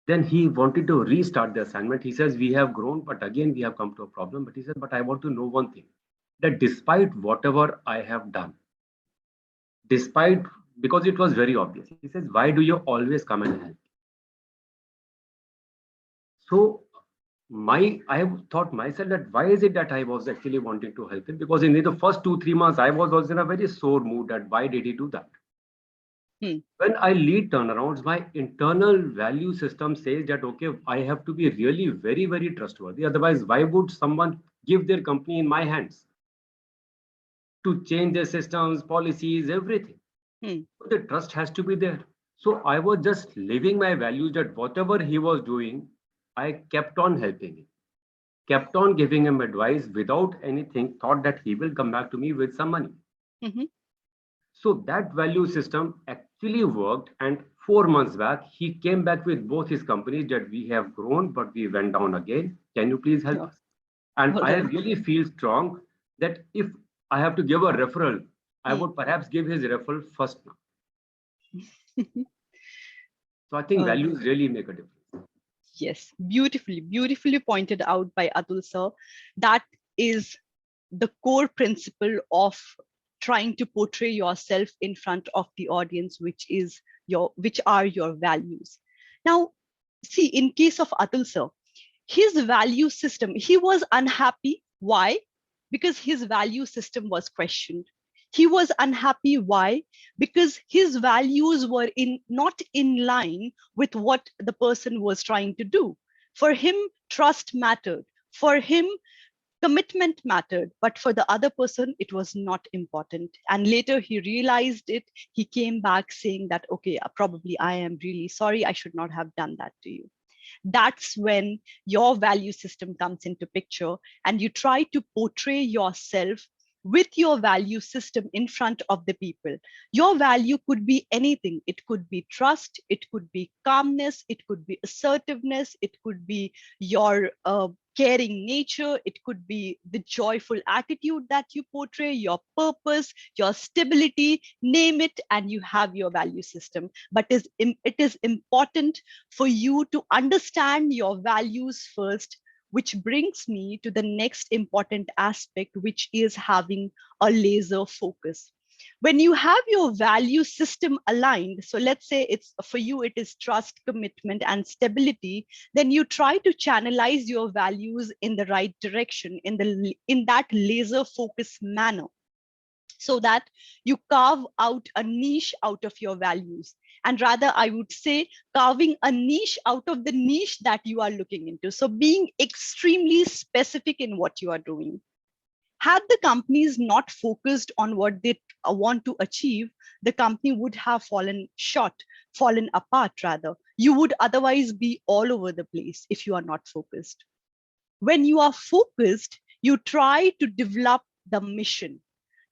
Then he wanted to restart the assignment. He says, we have grown, but again, we have come to a problem. But he said, but I want to know one thing, that despite whatever I have done, because it was very obvious, he says, why do you always come and help? So I thought myself that why is it that I was actually wanting to help him? Because in the first 2-3 months, I was also in a very sore mood that why did he do that? When I lead turnarounds, my internal value system says that, okay, I have to be really very, very trustworthy. Otherwise, why would someone give their company in my hands to change their systems, policies, everything? So the trust has to be there. So I was just living my values that whatever he was doing, I kept on helping him, kept on giving him advice without anything, thought that he will come back to me with some money. So that value system actually worked. And 4 months back, he came back with both his companies that we have grown, but we went down again. Can you please help us? And I really feel strong that if I have to give a referral, I would perhaps give his referral first now. So I think values really make a difference. Yes, beautifully pointed out by Atul sir. That is the core principle of trying to portray yourself in front of the audience, which are your values. Now, see, in case of Atul sir, his value system, he was unhappy. Why? Because his value system was questioned. He was unhappy. Why? Because his values were not in line with what the person was trying to do. For him, trust mattered. For him, commitment mattered, but for the other person, it was not important. And later he realized it. He came back saying that, okay, probably I am really sorry. I should not have done that to you. That's when your value system comes into picture and you try to portray yourself with your value system in front of the people. Your value could be anything. It could be trust, it could be calmness, it could be assertiveness, it could be your caring nature, it could be the joyful attitude that you portray, your purpose, your stability, name it, and you have your value system. But it is important for you to understand your values first, which brings me to the next important aspect, which is having a laser focus. When you have your value system aligned, so let's say it's for you, it is trust, commitment, and stability, then you try to channelize your values in the right direction, in that laser focus manner, so that you carve out a niche out of your values. And rather, I would say carving a niche out of the niche that you are looking into. So being extremely specific in what you are doing. Had the companies not focused on what they want to achieve, the company would have fallen apart rather. You would otherwise be all over the place if you are not focused. When you are focused, you try to develop the mission,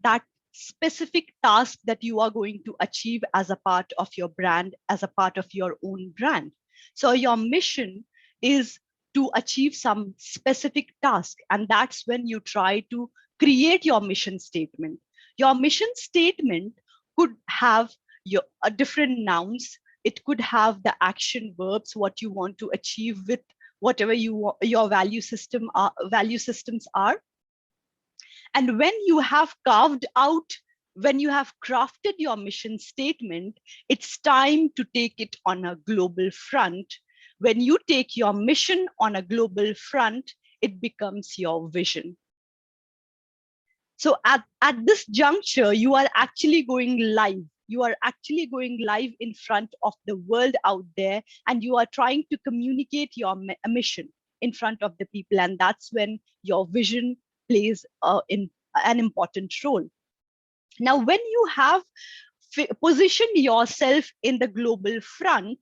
that specific task that you are going to achieve as a part of your brand, as a part of your own brand. So your mission is to achieve some specific task. And that's when you try to create your mission statement. Your mission statement could have different nouns. It could have the action verbs, what you want to achieve with whatever your value systems are. And when you have when you have crafted your mission statement, it's time to take it on a global front. When you take your mission on a global front, it becomes your vision. So at this juncture, you are actually going live. You are actually going live in front of the world out there, and you are trying to communicate your mission in front of the people. And that's when your vision plays in an important role. Now, when you have positioned yourself in the global front,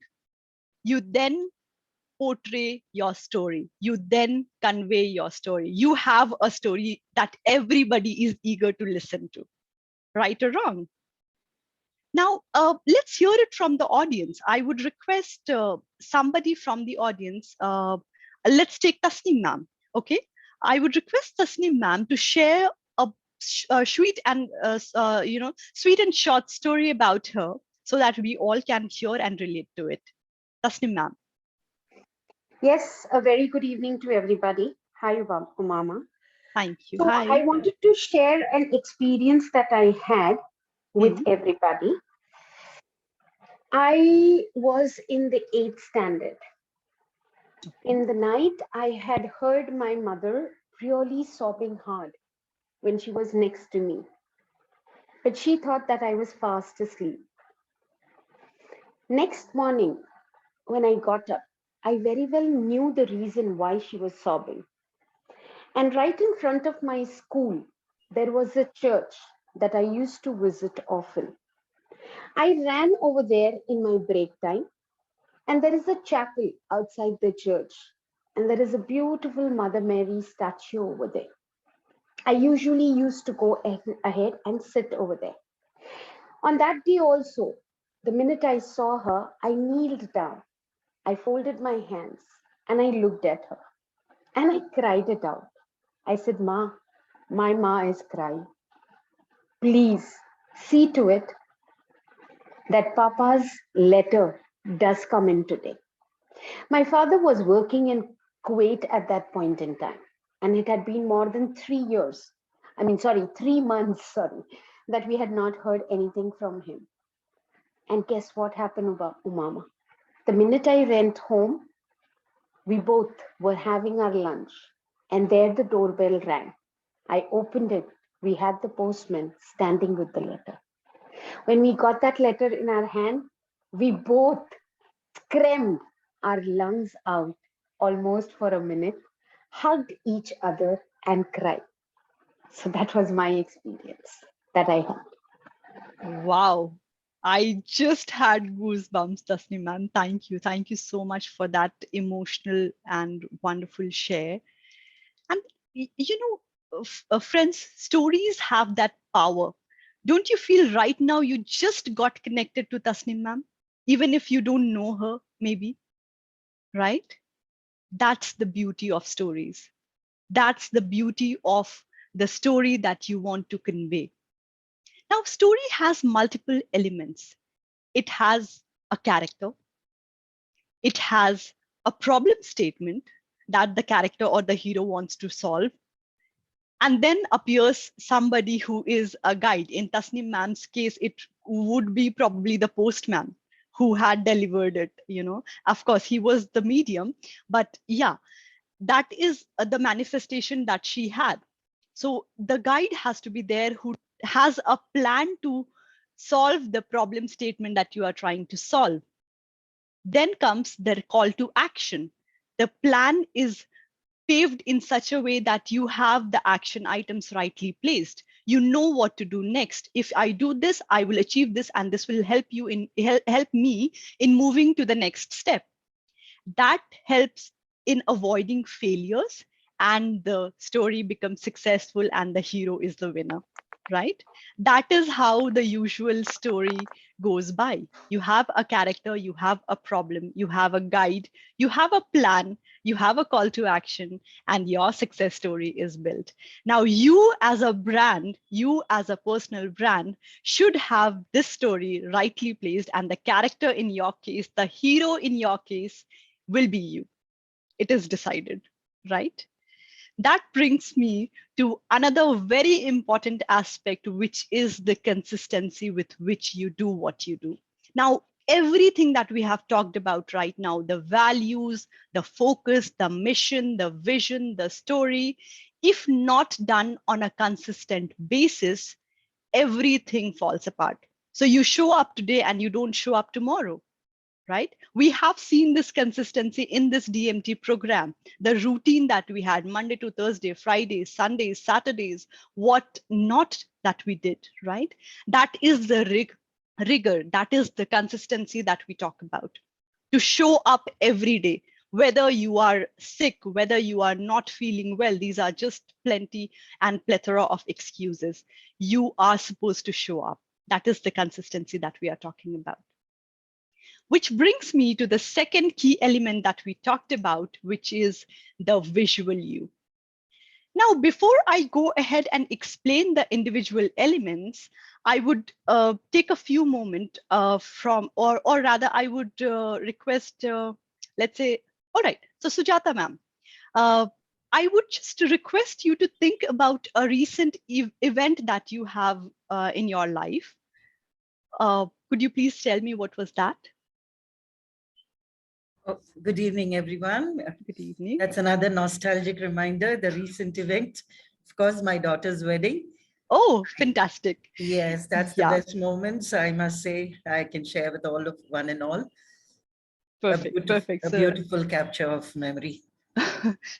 you then portray your story. You then convey your story. You have a story that everybody is eager to listen to, right or wrong. Now, let's hear it from the audience. I would request somebody from the audience. Let's take Tasneem ma'am, okay? I would request Tasneem ma'am to share a sweet and sweet and short story about her, so that we all can hear and relate to it. Tasneem ma'am. Yes, a very good evening to everybody. Hi, Umama. Thank you. So Hi. I wanted to share an experience that I had with everybody. I was in the 8th standard. In the night, I had heard my mother really sobbing hard when she was next to me. But she thought that I was fast asleep. Next morning, when I got up, I very well knew the reason why she was sobbing. And right in front of my school, there was a church that I used to visit often. I ran over there in my break time, and there is a chapel outside the church, and there is a beautiful Mother Mary statue over there. I usually used to go ahead and sit over there. On that day also, the minute I saw her, I kneeled down. I folded my hands and I looked at her and I cried it out. I said, Ma, my Ma is crying. Please see to it that Papa's letter does come in today. My father was working in Kuwait at that point in time, and it had been more than 3 months, that we had not heard anything from him. And guess what happened, Umama? The minute I went home, we both were having our lunch, and there the doorbell rang. I opened it. We had the postman standing with the letter. When we got that letter in our hand, we both screamed our lungs out almost for a minute, hugged each other and cried. So that was my experience that I had. Wow. I just had goosebumps, Tasneem ma'am. Thank you. Thank you so much for that emotional and wonderful share. And friends, stories have that power. Don't you feel right now you just got connected to Tasneem ma'am, even if you don't know her, maybe, right? That's the beauty of stories. That's the beauty of the story that you want to convey. Now, story has multiple elements. It has a character. It has a problem statement that the character or the hero wants to solve. And then appears somebody who is a guide. In Tasneem ma'am's case, it would be probably the postman who had delivered it, Of course, he was the medium, but yeah, that is the manifestation that she had. So the guide has to be there who has a plan to solve the problem statement that you are trying to solve. Then comes the call to action. The plan is paved in such a way that you have the action items rightly placed. You know what to do next. If I do this, I will achieve this, and this will help me in moving to the next step. That helps in avoiding failures, and the story becomes successful and the hero is the winner. right? That is how the usual story goes by. You have a character, you have a problem, you have a guide, you have a plan, you have a call to action, and your success story is built. Now, you as a brand, you as a personal brand should have this story rightly placed, and the character in your case, the hero in your case, will be you. It is decided, right? That brings me to another very important aspect, which is the consistency with which you do what you do. Now, everything that we have talked about right now, the values, the focus, the mission, the vision, the story, if not done on a consistent basis, everything falls apart. So you show up today and you don't show up tomorrow. Right? We have seen this consistency in this DMT program, the routine that we had Monday to Thursday, Fridays, Sundays, Saturdays, what not that we did, right? That is the rigor, that is the consistency that we talk about. To show up every day, whether you are sick, whether you are not feeling well, these are just plenty and plethora of excuses. You are supposed to show up. That is the consistency that we are talking about. Which brings me to the second key element that we talked about, which is the visual you. Now, before I go ahead and explain the individual elements, I would take a few moments or rather I would request, let's say, all right, so Sujata ma'am, I would just request you to think about a recent event that you have in your life. Could you please tell me what was that? Oh, good evening, everyone. Good evening. That's another nostalgic reminder, the recent event. Of course, my daughter's wedding. Oh, fantastic. Yes, that's the best moments, I must say, I can share with all of one and all. Perfect, perfect. A beautiful capture of memory.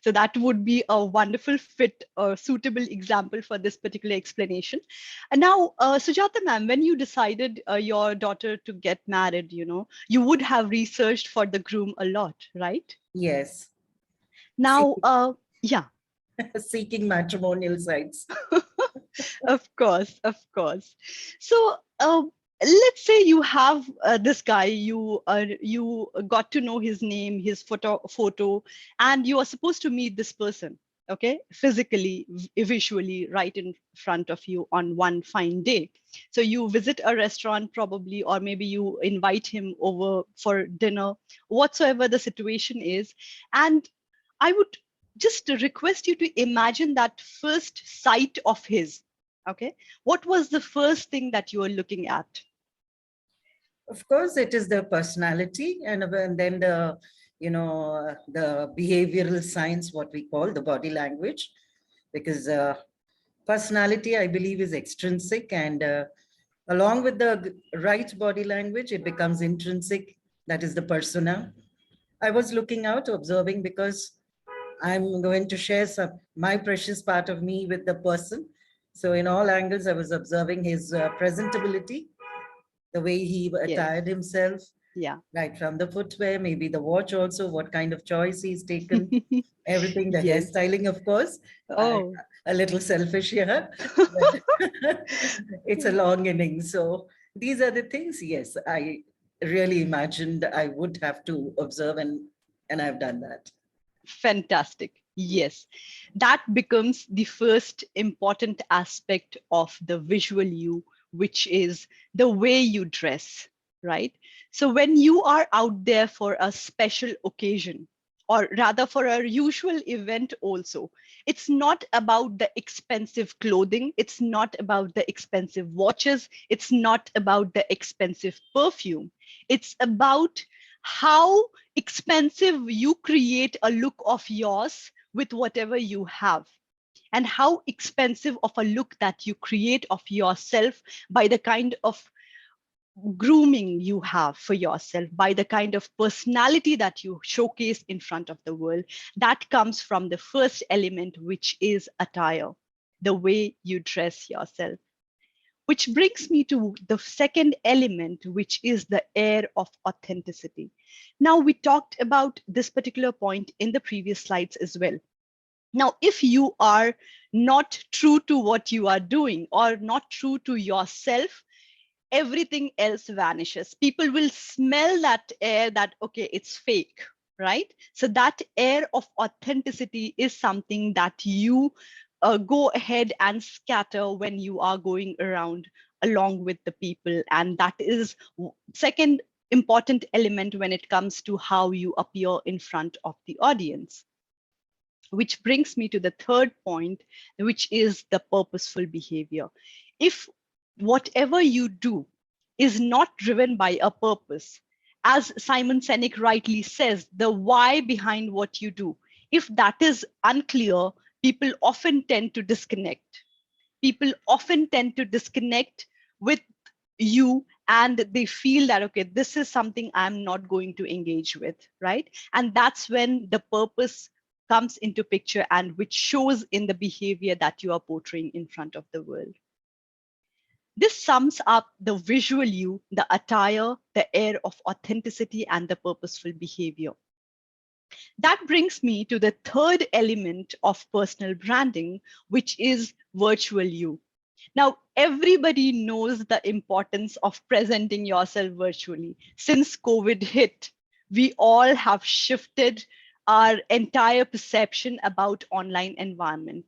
So that would be a wonderful fit or suitable example for this particular explanation. And now, Sujata ma'am, when you decided your daughter to get married, you would have researched for the groom a lot, right? Yes. Now, yeah. Seeking matrimonial sites. Of course, of course. So let's say you have this guy, you got to know his name, his photo, and you are supposed to meet this person, okay, physically, visually, right in front of you on one fine day. So you visit a restaurant probably, or maybe you invite him over for dinner, whatsoever the situation is. And I would just request you to imagine that first sight of his. Okay, what was the first thing that you were looking at? Of course, it is the personality, and then the the behavioral science, what we call the body language, because personality, I believe, is extrinsic, and along with the right body language, it becomes intrinsic. That is the persona. I was looking out, observing, because I'm going to share my precious part of me with the person. So in all angles, I was observing his presentability, the way he attired himself, right from the footwear, maybe the watch also, what kind of choice he's taken, everything, the hairstyling, of course. Oh. A little selfish here. It's a long innings. So these are the things, yes, I really imagined I would have to observe, and I've done that. Fantastic. Yes, that becomes the first important aspect of the visual you, which is the way you dress, right? So when you are out there for a special occasion, or rather for a usual event also, it's not about the expensive clothing, it's not about the expensive watches, it's not about the expensive perfume, it's about how expensive you create a look of yours with whatever you have, and how expensive of a look that you create of yourself by the kind of grooming you have for yourself, by the kind of personality that you showcase in front of the world. That comes from the first element, which is attire, the way you dress yourself. Which brings me to the second element, which is the air of authenticity. Now, we talked about this particular point in the previous slides as well. Now, if you are not true to what you are doing or not true to yourself, everything else vanishes. People will smell that air that, okay, it's fake, right? So that air of authenticity is something that you go ahead and scatter when you are going around along with the people. And that is second important element when it comes to how you appear in front of the audience. Which brings me to the third point, which is the purposeful behavior. If whatever you do is not driven by a purpose, as Simon Sinek rightly says, the why behind what you do, if that is unclear, people often tend to disconnect. People often tend to disconnect with you, and they feel that, okay, this is something I'm not going to engage with, right? And that's when the purpose comes into picture, and which shows in the behavior that you are portraying in front of the world. This sums up the visual you, the attire, the air of authenticity, and the purposeful behavior. That brings me to the third element of personal branding, which is virtual you. Now, everybody knows the importance of presenting yourself virtually. Since COVID hit, we all have shifted our entire perception about online environment.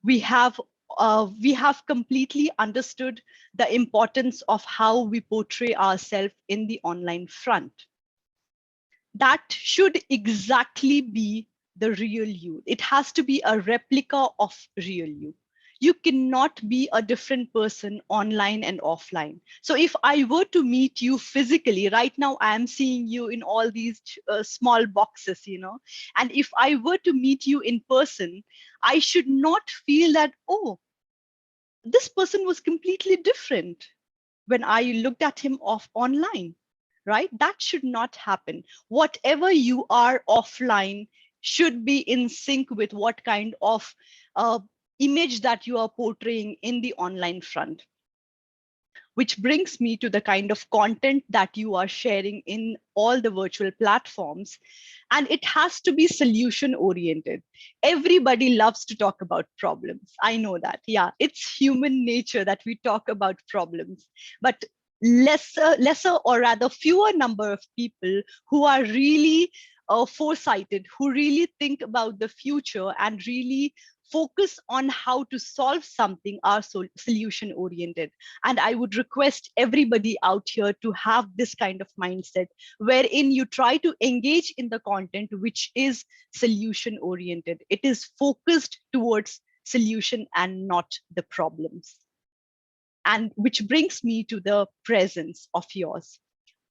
We have completely understood the importance of how we portray ourselves in the online front. That should exactly be the real you. It has to be a replica of real you. You cannot be a different person online and offline. So if I were to meet you physically, right now I am seeing you in all these small boxes, you know, and if I were to meet you in person, I should not feel that, oh, this person was completely different when I looked at him off online, right? That should not happen. Whatever you are offline should be in sync with what kind of image that you are portraying in the online front. Which brings me to the kind of content that you are sharing in all the virtual platforms. And it has to be solution oriented. Everybody loves to talk about problems. I know that. Yeah, it's human nature that we talk about problems. But lesser or rather fewer number of people who are really foresighted, who really think about the future and really focus on how to solve something are solution oriented. And I would request everybody out here to have this kind of mindset wherein you try to engage in the content which is solution oriented. It is focused towards solution and not the problems. And which brings me to the presence of yours.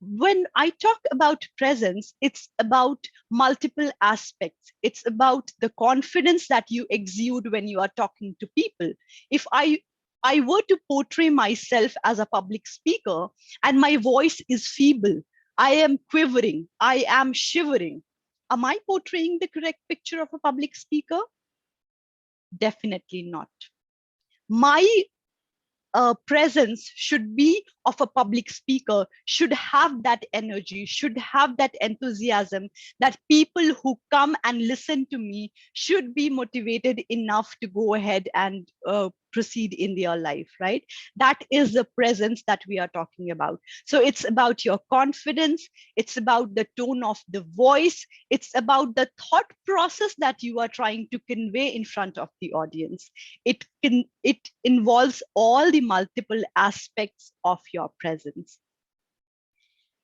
When I talk about presence, it's about multiple aspects. It's about the confidence that you exude when you are talking to people. If I were to portray myself as a public speaker and my voice is feeble, I am quivering, I am shivering, am I portraying the correct picture of a public speaker? Definitely not. My presence should be of a public speaker, should have that energy, should have that enthusiasm, that people who come and listen to me should be motivated enough to go ahead and proceed in their life, right? That is the presence that we are talking about. So it's about your confidence, it's about the tone of the voice, it's about the thought process that you are trying to convey in front of the audience. It involves all the multiple aspects of your presence.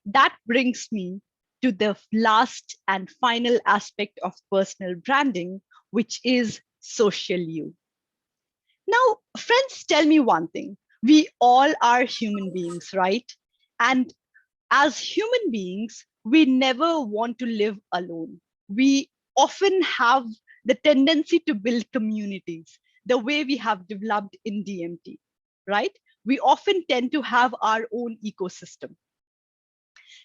That brings me to the last and final aspect of personal branding, which is social you. Now, friends, tell me one thing. We all are human beings, right? And as human beings, we never want to live alone. We often have the tendency to build communities, the way we have developed in DMT, right? We often tend to have our own ecosystem.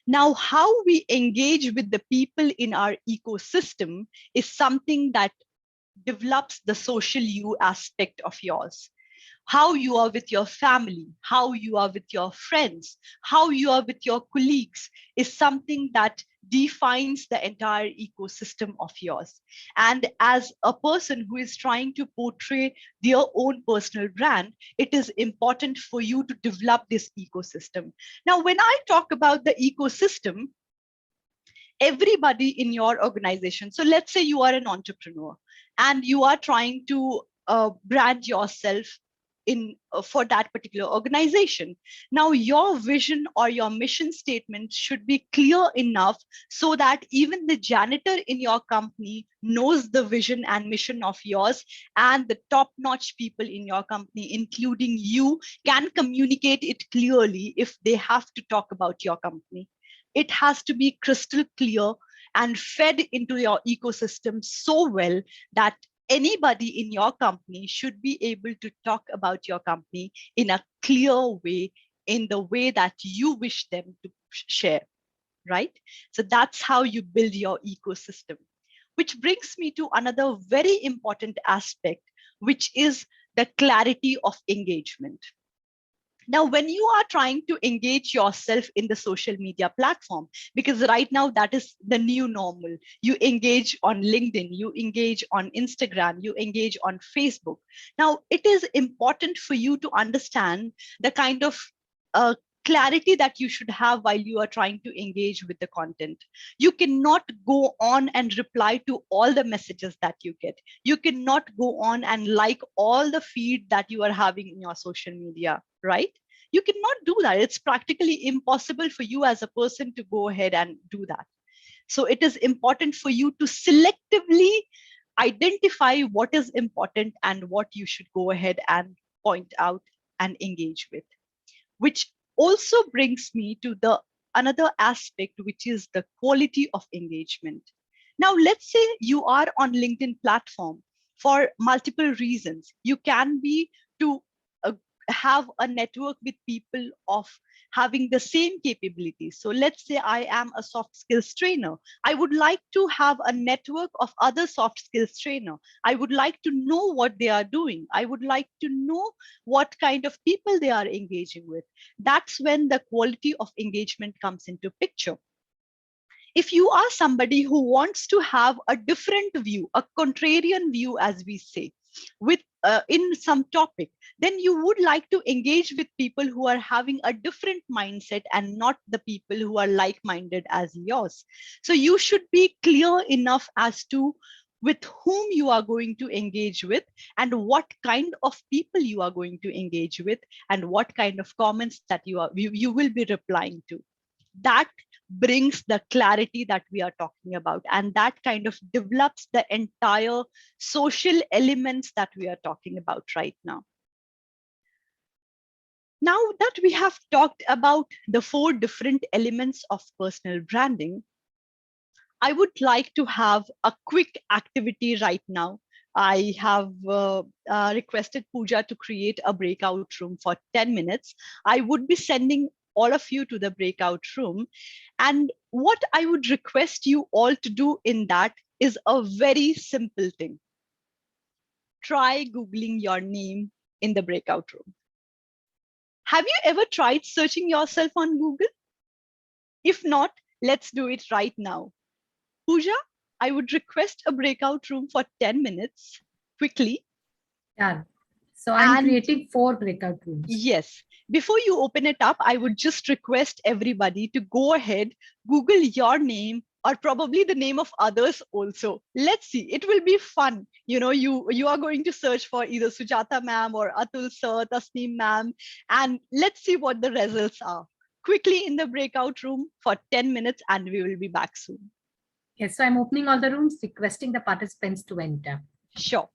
Now, how we engage with the people in our ecosystem is something that develops the social you aspect of yours. how you are with your family, how you are with your friends, how you are with your colleagues is something that defines the entire ecosystem of yours. And as a person who is trying to portray their own personal brand, it is important for you to develop this ecosystem. Now, when I talk about the ecosystem, everybody in your organization, so let's say you are an entrepreneur and you are trying to brand yourself in for that particular organization. Now your vision or your mission statement should be clear enough so that even the janitor in your company knows the vision and mission of yours, and the top-notch people in your company, including you, can communicate it clearly if they have to talk about your company. It has to be crystal clear and fed into your ecosystem so well that anybody in your company should be able to talk about your company in a clear way, in the way that you wish them to share, right? So that's how you build your ecosystem. Which brings me to another very important aspect, which is the clarity of engagement. Now, when you are trying to engage yourself in the social media platform, because right now that is the new normal, you engage on LinkedIn, you engage on Instagram, you engage on Facebook. Now, it is important for you to understand the kind of clarity that you should have while you are trying to engage with the content. You cannot go on and reply to all the messages that you get. You cannot go on and like all the feed that you are having in your social media, right? You cannot do that. It's practically impossible for you as a person to go ahead and do that. So it is important for you to selectively identify what is important and what you should go ahead and point out and engage with. Which also brings me to the another aspect, which is the quality of engagement. Now, let's say you are on LinkedIn platform for multiple reasons. You can be to have a network with people of having the same capabilities. So let's say I am a soft skills trainer. I would like to have a network of other soft skills trainer. I would like to know what they are doing. I would like to know what kind of people they are engaging with. That's when the quality of engagement comes into picture. If you are somebody who wants to have a different view, a contrarian view, as we say, with in some topic, then you would like to engage with people who are having a different mindset and not the people who are like-minded as yours. So you should be clear enough as to with whom you are going to engage with and what kind of people you are going to engage with and what kind of comments that you will be replying to. That brings the clarity that we are talking about, and that kind of develops the entire social elements that we are talking about right now. Now that we have talked about the 4 different elements of personal branding, I would like to have a quick activity right now. I have requested Pooja to create a breakout room for 10 minutes. I would be sending all of you to the breakout room. And what I would request you all to do in that is a very simple thing. Try Googling your name in the breakout room. Have you ever tried searching yourself on Google? If not, let's do it right now. Pooja, I would request a breakout room for 10 minutes quickly. Done. So I'm creating 4 breakout rooms. Yes. Before you open it up, I would just request everybody to go ahead, Google your name or probably the name of others also. Let's see, it will be fun. You know, you are going to search for either Sujata ma'am or Atul sir, Tasneem ma'am, and let's see what the results are. Quickly in the breakout room for 10 minutes and we will be back soon. Yes, so I'm opening all the rooms, requesting the participants to enter. Sure.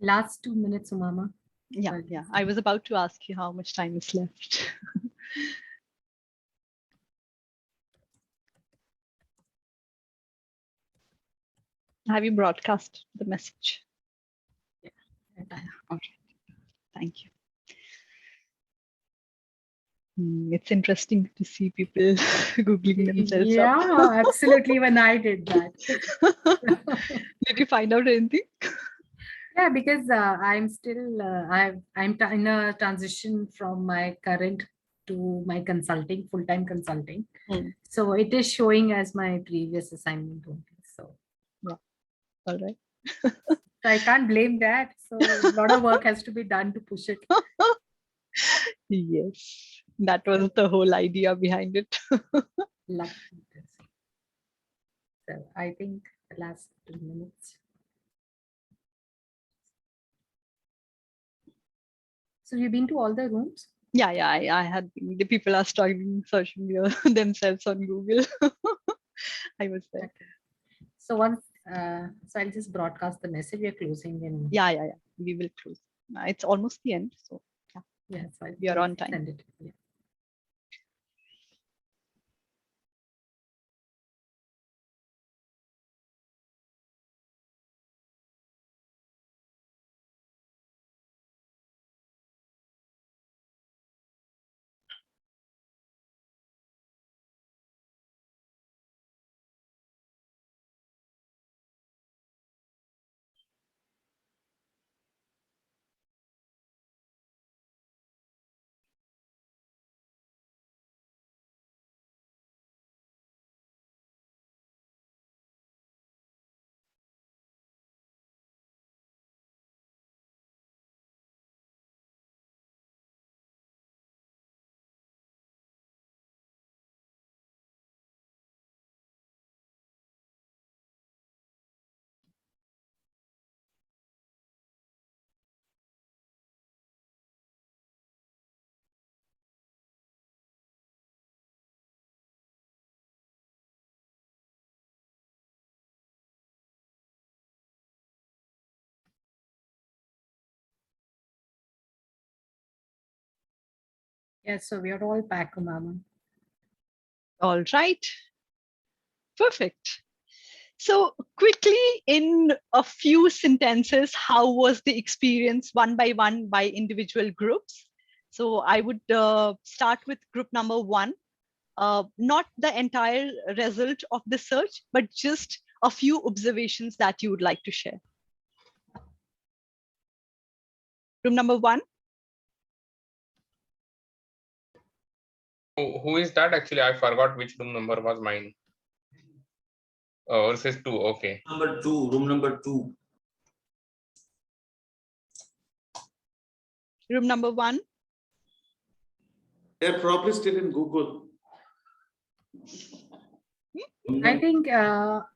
Last 2 minutes, Umama. Yeah, yeah. I was about to ask you how much time is left. Have you broadcast the message? Yeah. All right. Thank you. It's interesting to see people Googling themselves up. Yeah, absolutely. Even I did that. Did you find out anything? Yeah, because I'm still I'm in a transition from my current to my consulting, full-time consulting. So it is showing as my previous assignment only. So yeah, all right. So I can't blame that. So a lot of work has to be done to push it. Yes, that was the whole idea behind it. Lucky. So I think the last 2 minutes. So you've been to all the rooms? Yeah, yeah, I had been. The people are struggling searching themselves on Google. I was there. Okay. So once, so I'll just broadcast the message. We're closing in. Yeah. We will close. It's almost the end. So yeah, so we are on time. Send it. Yeah. Yeah, so we are all back, Umama. All right. Perfect. So quickly, in a few sentences, how was the experience one by individual groups? So I would start with group number 1. Not the entire result of the search, but just a few observations that you would like to share. Room number 1. Who is that actually? I forgot which room number was mine. Oh, versus 2. Okay. Number 2, room number 2. Room number 1. They're probably still in Google. I think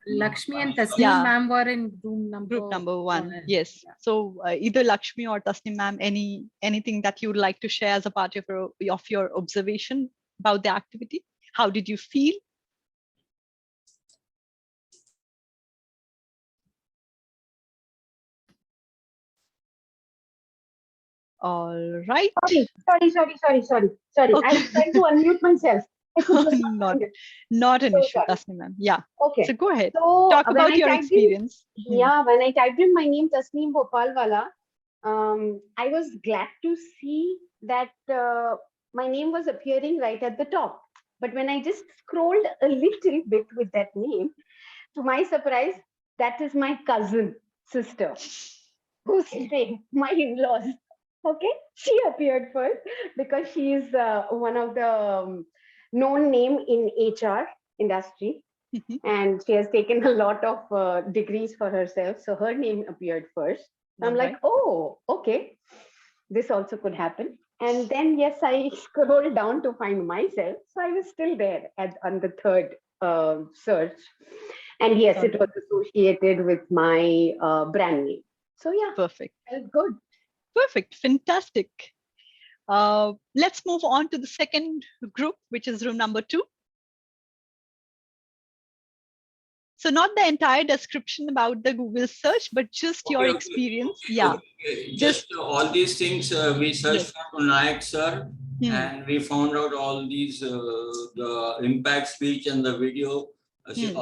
Lakshmi and Tasneem ma'am were in room number 1. Yes. Yeah. So either Lakshmi or Tasneem ma'am, anything that you would like to share as a part of your observation about the activity? How did you feel? All right. Sorry. Okay. I was trying to unmute myself. Not an issue, Tasneem ma'am. Yeah. Okay. So go ahead. So talk about your experience. When I typed in my name, Tasneem Bhopalwala, I was glad to see that my name was appearing right at the top. But when I just scrolled a little bit with that name, to my surprise, that is my cousin sister, who's staying, my in-laws. Okay, she appeared first because she is one of the known name in HR industry. And she has taken a lot of degrees for herself. So her name appeared first. I'm like, oh, okay, this also could happen. And then, yes, I scrolled down to find myself. So I was still there on the third search. And yes, it was associated with my brand name. So yeah, perfect. Felt good. Perfect. Fantastic. Let's move on to the second group, which is room number 2. So not the entire description about the Google search, but just your Okay, experience. Yeah. okay. Just all these things we searched for Nayak sir, and we found out all these the impact speech and the video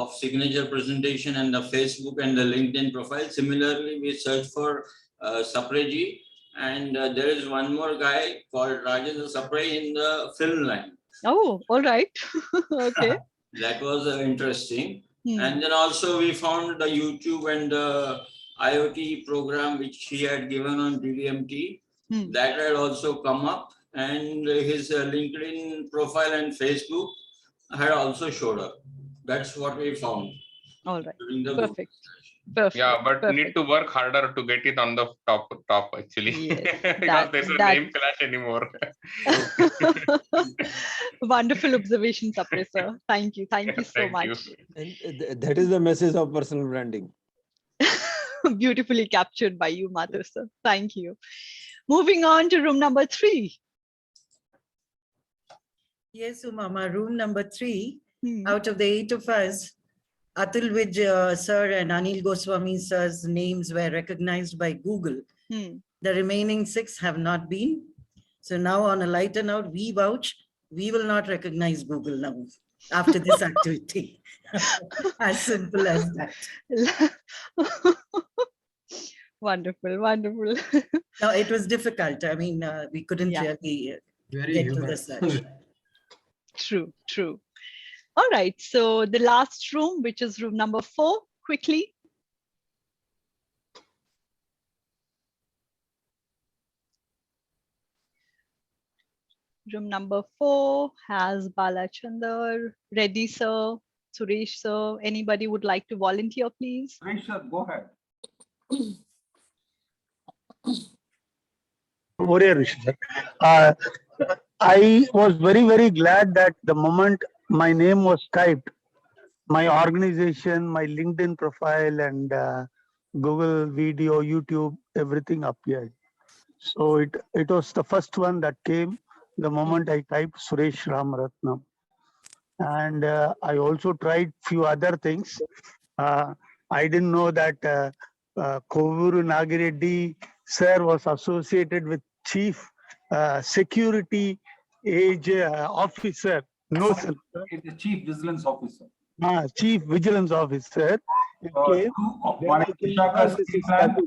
of signature presentation and the Facebook and the LinkedIn profile. Similarly, we searched for Sapreji, and there is one more guy called Rajendra Sapre in the film line. Oh, all right. Okay. That was interesting. And then also we found the YouTube and the IoT program which he had given on DDMT. That had also come up, and his LinkedIn profile and Facebook had also showed up. That's what we found. All right. During the Perfect. Perfect. Yeah, but Perfect. need to work harder to get it on the top actually. Yes, Because there's a name clash anymore. Wonderful observation, Sapre sir. Thank you. Thank you so Thank much. you. And that is the message of personal branding. Beautifully captured by you, Madhur sir. Thank you. Moving on to room number 3. Yes, Umama, room number 3. Out of the 8 of us, Atul Vij sir and Anil Goswami sir's names were recognized by Google. The remaining 6 have not been. So now on a lighter note, we vouch, we will not recognize Google now after this activity. As simple as that. Wonderful, wonderful. No, it was difficult. I mean, we couldn't really get to the search. True, true. All right, so the last room, which is room number 4, quickly. Room number 4 has Balachandar, Reddy sir, Suresh sir. Anybody would like to volunteer, please? Suresh sir, go ahead. I was very, very glad that the moment my name was typed, my organization, my LinkedIn profile, and Google video, YouTube, everything appeared. So it was the first one that came the moment I typed Suresh Ramaratnam. And I also tried few other things. I didn't know that Kovuru Nagireddy sir was associated with Chief Security Age Officer. No, sir. It's the Chief Vigilance Officer. Chief Vigilance Officer. One is Vishaka Steel Plant,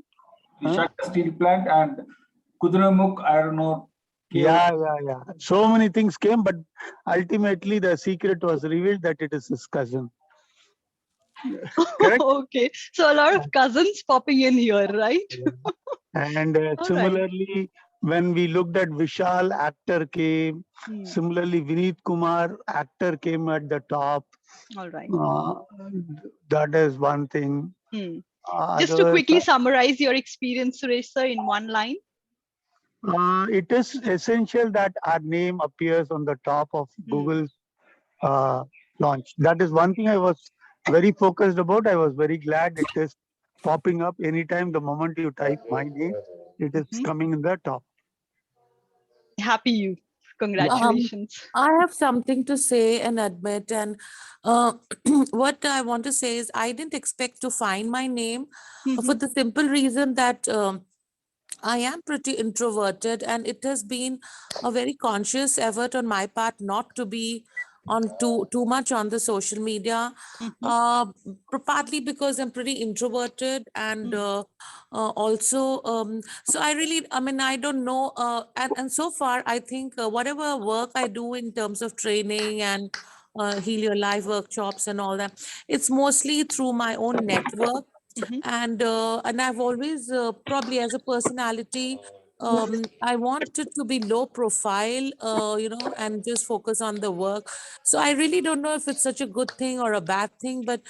Vishaka Steel Plant, and Kudramukh, I don't know. Yeah. So many things came, but ultimately the secret was revealed that it is his cousin. Correct? Okay, so a lot of cousins popping in here, right? And similarly, when we looked at Vishal, actor came. Similarly, Vineet Kumar, actor came at the top. All right. That is one thing. Just to quickly summarize your experience, Suresh sir, in one line. It is essential that our name appears on the top of Google's launch. That is one thing I was very focused about. I was very glad it is popping up anytime the moment you type my name, it is coming in the top. Happy you. Congratulations. I have something to say and admit, and what I want to say is I didn't expect to find my name for the simple reason that I am pretty introverted, and it has been a very conscious effort on my part not to be on too much on the social media, partly because I'm pretty introverted, and also so I don't know, and so far I think whatever work I do in terms of training and Heal Your Life workshops and all that, it's mostly through my own network. And I've always probably as a personality, I wanted to be low profile, and just focus on the work. So I really don't know if it's such a good thing or a bad thing, but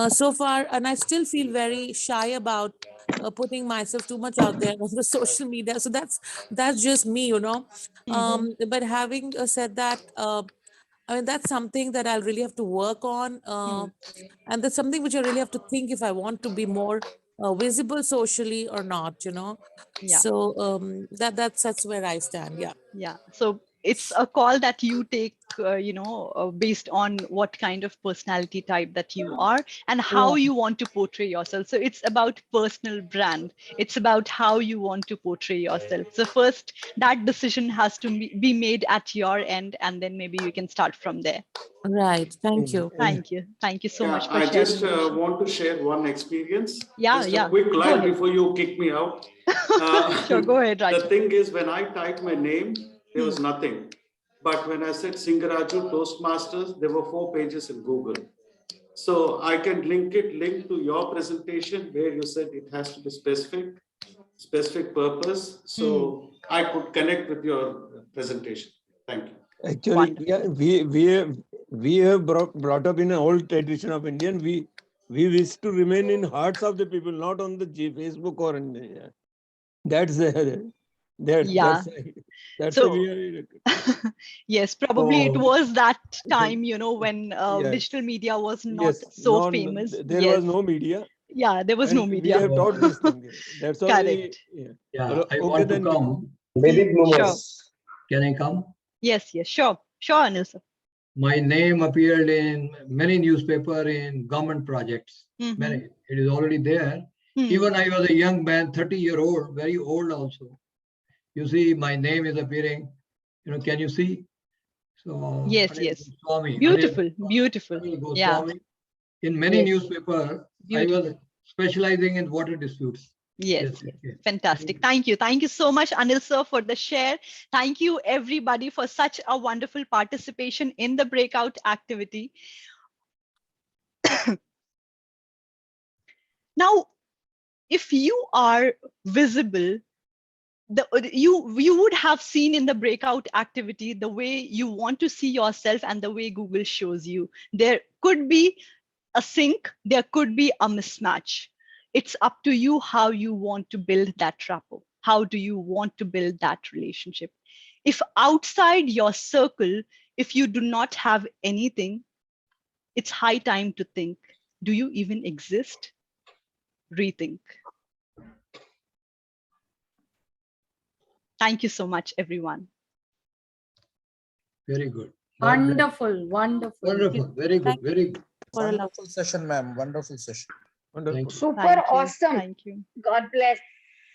so far, and I still feel very shy about putting myself too much out there on the social media. So that's just me, But having said that, I mean, that's something that I'll really have to work on. And that's something which I really have to think if I want to be more visible socially or not, Yeah. So that's where I stand. Yeah. Yeah. So it's a call that you take based on what kind of personality type that you are and how you want to portray yourself. So it's about personal brand. It's about how you want to portray yourself. So first, that decision has to be made at your end, and then maybe you can start from there. Right. Thank you. Thank you. Thank you so much for I sharing. just want to share one experience. Yeah, just yeah. a quick Go line ahead. before you kick me out. Sure, go ahead, Raj. The thing is, when I typed my name, there was nothing. But when I said Singaraju Toastmasters, there were 4 pages in Google. So I can link to your presentation where you said it has to be specific purpose. So I could connect with your presentation. Thank you. Actually, yeah, we have brought up in an old tradition of Indian. We wish to remain in hearts of the people, not on the Facebook or in the, that's So, we are. yes, probably it was that time, when Yes. digital media was not so famous. There was no media. Yeah, there was and no media. We have taught this thing. That's why. Correct. I want to come. Baby bloomers. Can I come? Yes, sure, Anil sir. My name appeared in many newspapers in government projects. Many. It is already there. Even I was a young man, 30-year-old, very old also. You see, my name is appearing. Can you see? So yes. Goswami, Beautiful. Anil Goswami. In many newspapers, I was specializing in water disputes. Yes. Fantastic. Thank you. Thank you so much, Anil sir, for the share. Thank you, everybody, for such a wonderful participation in the breakout activity. Now, if you are visible, you would have seen in the breakout activity the way you want to see yourself and the way Google shows you. There could be a sync, there could be a mismatch. It's up to you how you want to build that rapport. How do you want to build that relationship? If outside your circle, if you do not have anything, it's high time to think, do you even exist? Rethink. Thank you so much, everyone. Very good. Wonderful. Very good. Wonderful session, ma'am. Wonderful session. Wonderful. Super awesome. Thank you. God bless.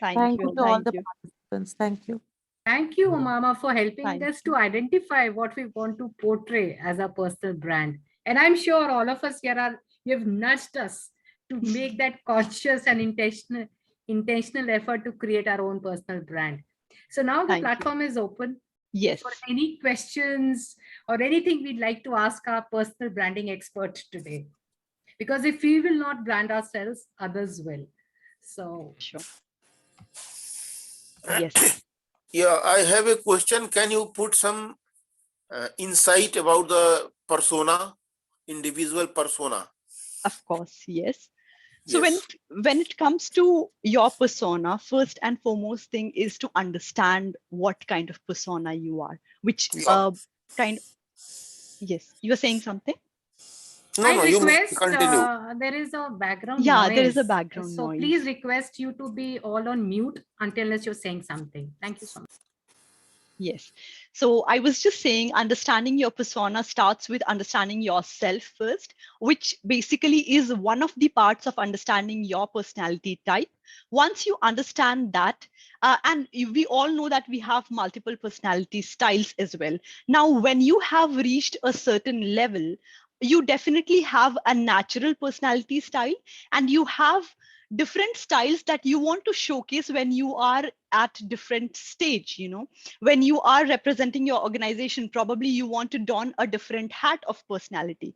Thank you to all the participants. Thank you. Thank you, Umama, for helping us to identify what we want to portray as a personal brand. And I'm sure all of us here you have nudged us to make that conscious and intentional effort to create our own personal brand. So now the platform is open. Yes. For any questions or anything we'd like to ask our personal branding expert today. Because if we will not brand ourselves, others will. So sure. Yes. Yeah, I have a question. Can you put some insight about the persona, individual persona? Of course, yes. So when it comes to your persona, first and foremost thing is to understand what kind of persona you are, which kind. Yes, you were saying something. No, I you request, continue. there is a background noise. there is a background so noise. Please request you to be all on mute until you're saying something. Thank you so much. Yes. So I was just saying, understanding your persona starts with understanding yourself first, which basically is one of the parts of understanding your personality type. Once you understand that, and we all know that we have multiple personality styles as well. Now, when you have reached a certain level, you definitely have a natural personality style, and you have different styles that you want to showcase when you are at different stage. When you are representing your organization, probably you want to don a different hat of personality.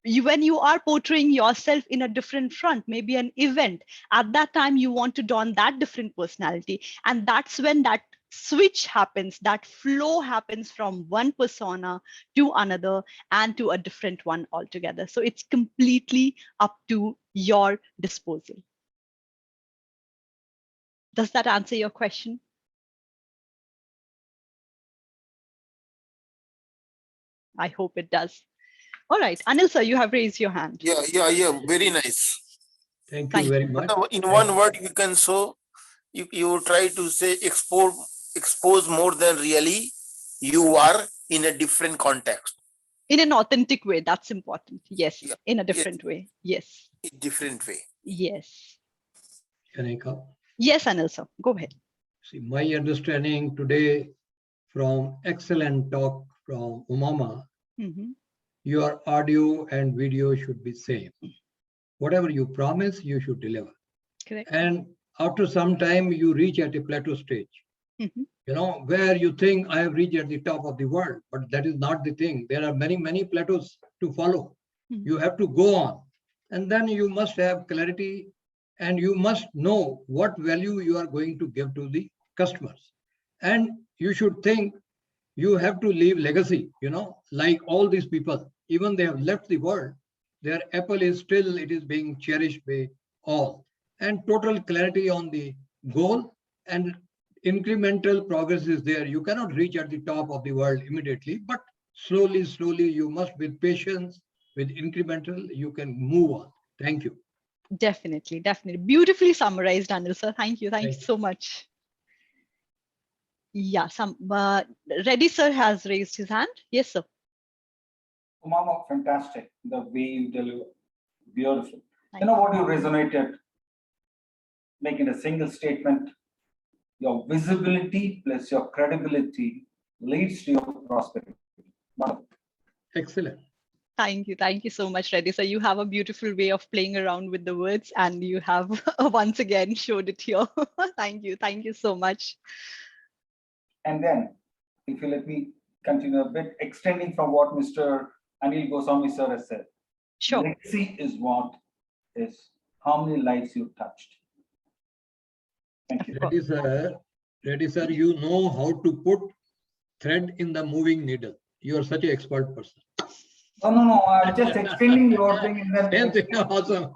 When you are portraying yourself in a different front, maybe an event, at that time you want to don that different personality, and that's when that switch happens, that flow happens from one persona to another and to a different one altogether. So it's completely up to your disposal. Does that answer your question? I hope it does. All right, Anil sir, you have raised your hand. Yeah. Very nice. Thank you very much. In one word, you can show, you try to say expose more than really you are in a different context. In an authentic way, that's important. Yes, Yeah. in a different way. Yes. In different way. Yes. Can I come? Yes, Anil sir, go ahead. See, my understanding today from excellent talk from Umama, your audio and video should be same. Whatever you promise, you should deliver. Correct. And after some time, you reach at a plateau stage. You know, where you think I have reached at the top of the world, but that is not the thing. There are many, many plateaus to follow. You have to go on. And then you must have clarity and you must know what value you are going to give to the customers. And you should think you have to leave legacy, you know, like all these people, even they have left the world, their apple is still, it is being cherished by all. And total clarity on the goal and incremental progress is there. You cannot reach at the top of the world immediately, but slowly, slowly, you must, with patience, with incremental, you can move on. Thank you. Definitely, definitely. Beautifully summarized, Anil sir. Thank you. Thank you so much. Yeah, Reddy sir has raised his hand. Yes, sir. Umama, fantastic. The way you deliver, beautiful. You know what you resonated? Making a single statement. Your visibility plus your credibility leads to your prosperity. Excellent. Thank you. Thank you so much, Reddy sir. You have a beautiful way of playing around with the words and you have once again showed it here. Thank you. Thank you so much. And then, if you let me continue a bit, extending from what Mr. Anil Goswami sir has said. Sure. Legacy is what is how many lives you've touched. Thank you. Reddy sir, you know how to put thread in the moving needle. You are such an expert person. No, I'm just extending your thing and then. Awesome.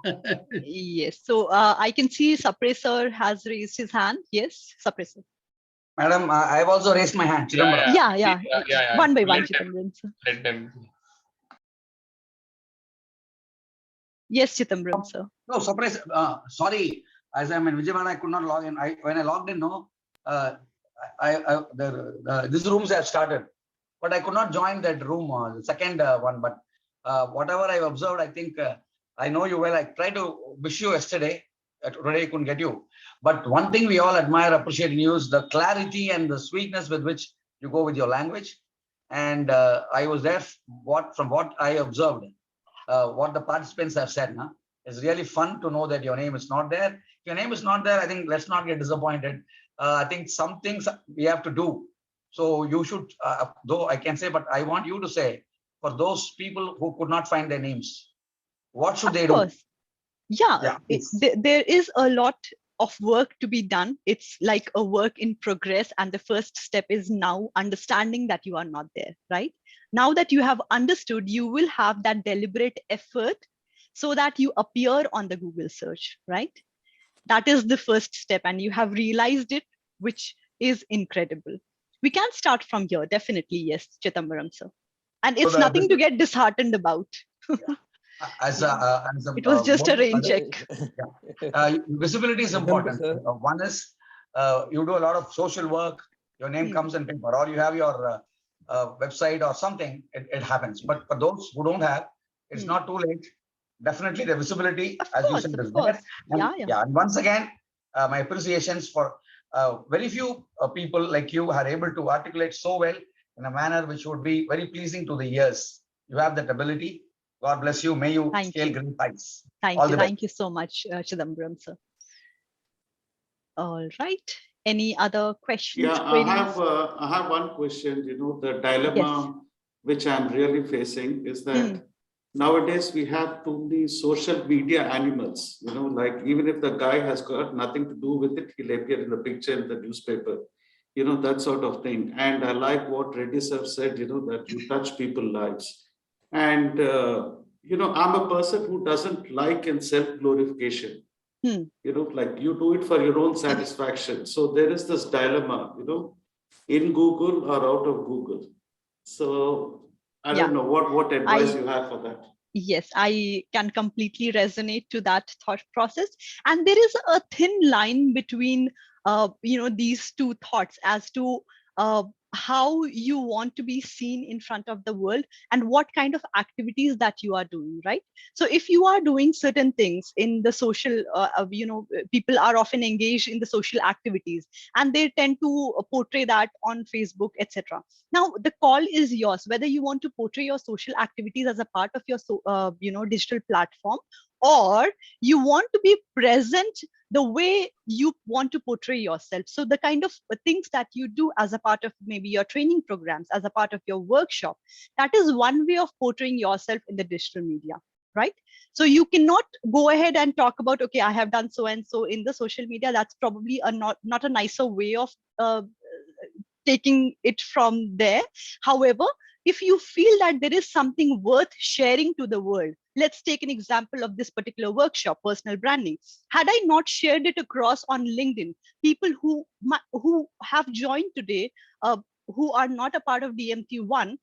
Yes. So I can see Sapre sir has raised his hand. Yes, Sapre sir. Madam, I've also raised my hand. Yeah. One by one, Let Chidambaram sir. Let them. Yes, Chidambaram sir. No, surprise. Sorry, as I'm in Vijayawada, I could not log in. When I logged in, these rooms have started, but I could not join that room, the second one. But whatever I've observed, I think I know you well. I tried to wish you yesterday. Today I couldn't get you. But one thing we all admire, appreciate in you is the clarity and the sweetness with which you go with your language. And I was there. From what I observed, what the participants have said, it's really fun to know that your name is not there. If your name is not there, I think let's not get disappointed. I think some things we have to do. So you should, though I can say, but I want you to say, for those people who could not find their names, what should they do? Yeah, there is a lot of work to be done. It's like a work in progress. And the first step is now understanding that you are not there, right? Now that you have understood, you will have that deliberate effort so that you appear on the Google search, right? That is the first step. And you have realized it, which is incredible. We can start from here. Definitely, yes, Chidambaram sir. And it's nothing to get disheartened about. It was just a rain check. Visibility is important. One is you do a lot of social work, your name comes in paper, or you have your website or something, it happens. But for those who don't have, it's not too late. Definitely the visibility, as you said, is there. And once again, my appreciations for very few people like you are able to articulate so well in a manner which would be very pleasing to the ears. You have that ability. God bless you. May you scale great heights. Thank you so much, Chidambaram sir. All right. Any other questions? Yeah, I have one question. You know, the dilemma which I'm really facing is that nowadays we have too many social media animals. You know, like even if the guy has got nothing to do with it, he'll appear in the picture in the newspaper. You know, that sort of thing. And I like what Reddy sir said. You know, that you touch people's lives. And, you know, I'm a person who doesn't like in self-glorification. You know, like you do it for your own satisfaction. So there is this dilemma, you know, in Google or out of Google. So I don't know what advice you have for that. Yes, I can completely resonate to that thought process. And there is a thin line between, you know, these two thoughts as to how you want to be seen in front of the world and what kind of activities that you are doing, right? So if you are doing certain things in the social, people are often engaged in the social activities and they tend to portray that on Facebook, etc. Now the call is yours, whether you want to portray your social activities as a part of your digital platform, or you want to be present the way you want to portray yourself. So the kind of things that you do as a part of maybe your training programs, as a part of your workshop, that is one way of portraying yourself in the digital media, right? So you cannot go ahead and talk about, okay, I have done so and so in the social media. That's probably not a nicer way of taking it from there. However, if you feel that there is something worth sharing to the world, let's take an example of this particular workshop, personal branding. Had I not shared it across on LinkedIn, people who have joined today, who are not a part of DMT1,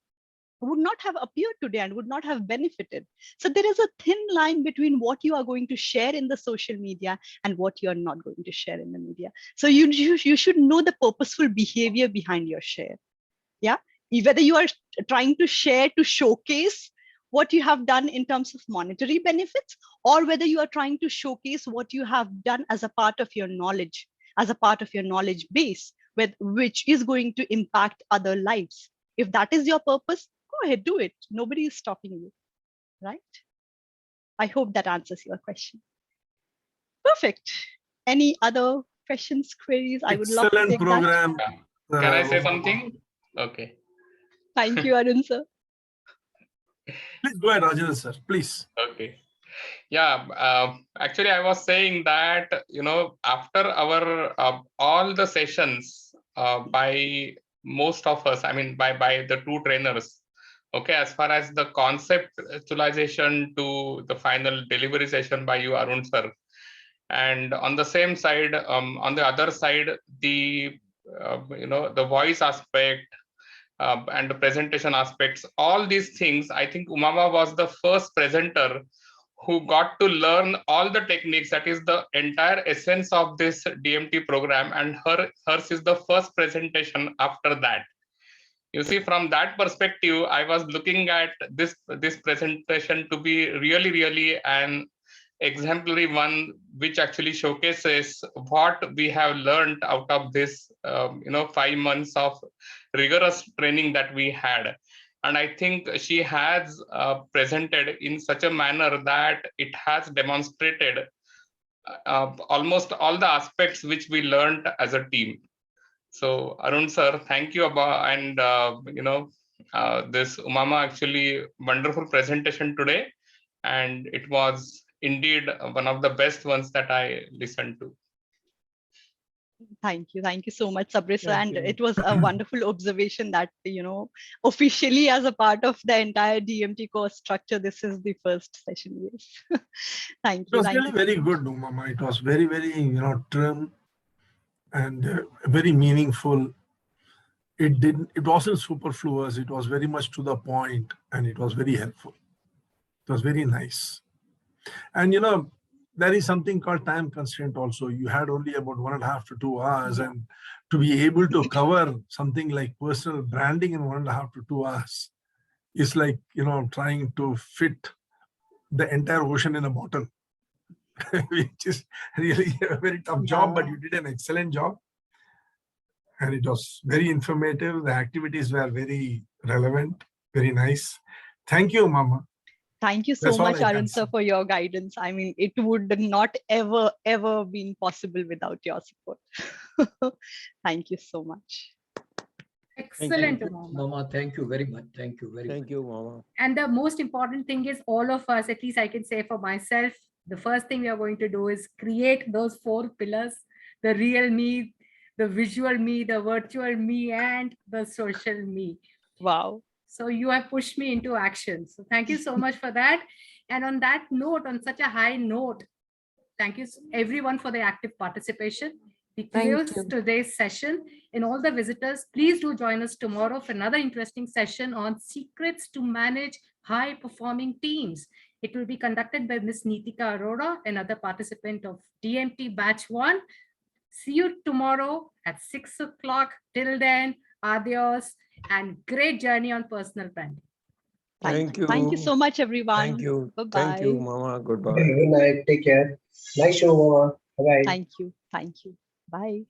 would not have appeared today and would not have benefited. So there is a thin line between what you are going to share in the social media and what you are not going to share in the media. So you should know the purposeful behavior behind your share. Yeah, whether you are trying to share to showcase what you have done in terms of monetary benefits, or whether you are trying to showcase what you have done as a part of your knowledge, as a part of your knowledge base, which is going to impact other lives. If that is your purpose, go ahead, do it. Nobody is stopping you, right? I hope that answers your question. Perfect. Any other questions, queries? I would love to Excellent take program. that. Can I say something? Okay. Thank you, Arun sir. Please go ahead, Rajendra sir, please. Okay. Yeah, actually, I was saying that, after our all the sessions by most of us, I mean, by the two trainers, okay, as far as the conceptualization to the final delivery session by you, Arun sir, and on the same side, on the other side, the the voice aspect, and the presentation aspects, all these things, I think Umama was the first presenter who got to learn all the techniques. That is the entire essence of this DMT program, and hers is the first presentation after that. You see, from that perspective, I was looking at this presentation to be really an exemplary one, which actually showcases what we have learned out of this 5 months of rigorous training that we had. And I think she has presented in such a manner that it has demonstrated almost all the aspects which we learned as a team. So Arun sir, thank you and this Umama actually wonderful presentation today, and it was indeed one of the best ones that I listened to. Thank you so much, Sabri. And it was a wonderful observation that, officially as a part of the entire DMT course structure, this is the first session. Yes. Thank you. It was really very good, Umama. It was very, trim and very meaningful. It wasn't superfluous. It was very much to the point, and it was very helpful. It was very nice. And there is something called time constraint also. You had only about 1.5 to 2 hours, and to be able to cover something like personal branding in 1.5 to 2 hours is like, trying to fit the entire ocean in a bottle, which is really a very tough job, but you did an excellent job. And it was very informative. The activities were very relevant, very nice. Thank you, Umama. Thank you so much, Arun sir, for your guidance. I mean, it would not ever been possible without your support. Thank you so much. Excellent, Mama. Thank you very much. Thank you very much. Thank you, Mama. And the most important thing is, all of us, at least I can say for myself, the first thing we are going to do is create those 4 pillars: the real me, the visual me, the virtual me, and the social me. Wow. So you have pushed me into action. So thank you so much for that. And on that note, on such a high note, thank you everyone for the active participation. We close today's session. And all the visitors, please do join us tomorrow for another interesting session on secrets to manage high-performing teams. It will be conducted by Ms. Neetika Arora, another participant of DMT Batch 1. See you tomorrow at 6 o'clock. Till then, Adios, and great journey on personal branding. Thank you. Thank you so much, everyone. Thank you. Bye-bye. Thank you, Mama. Goodbye. Good night. Take care. Nice show, Mama. Bye-bye. Thank you. Thank you. Bye.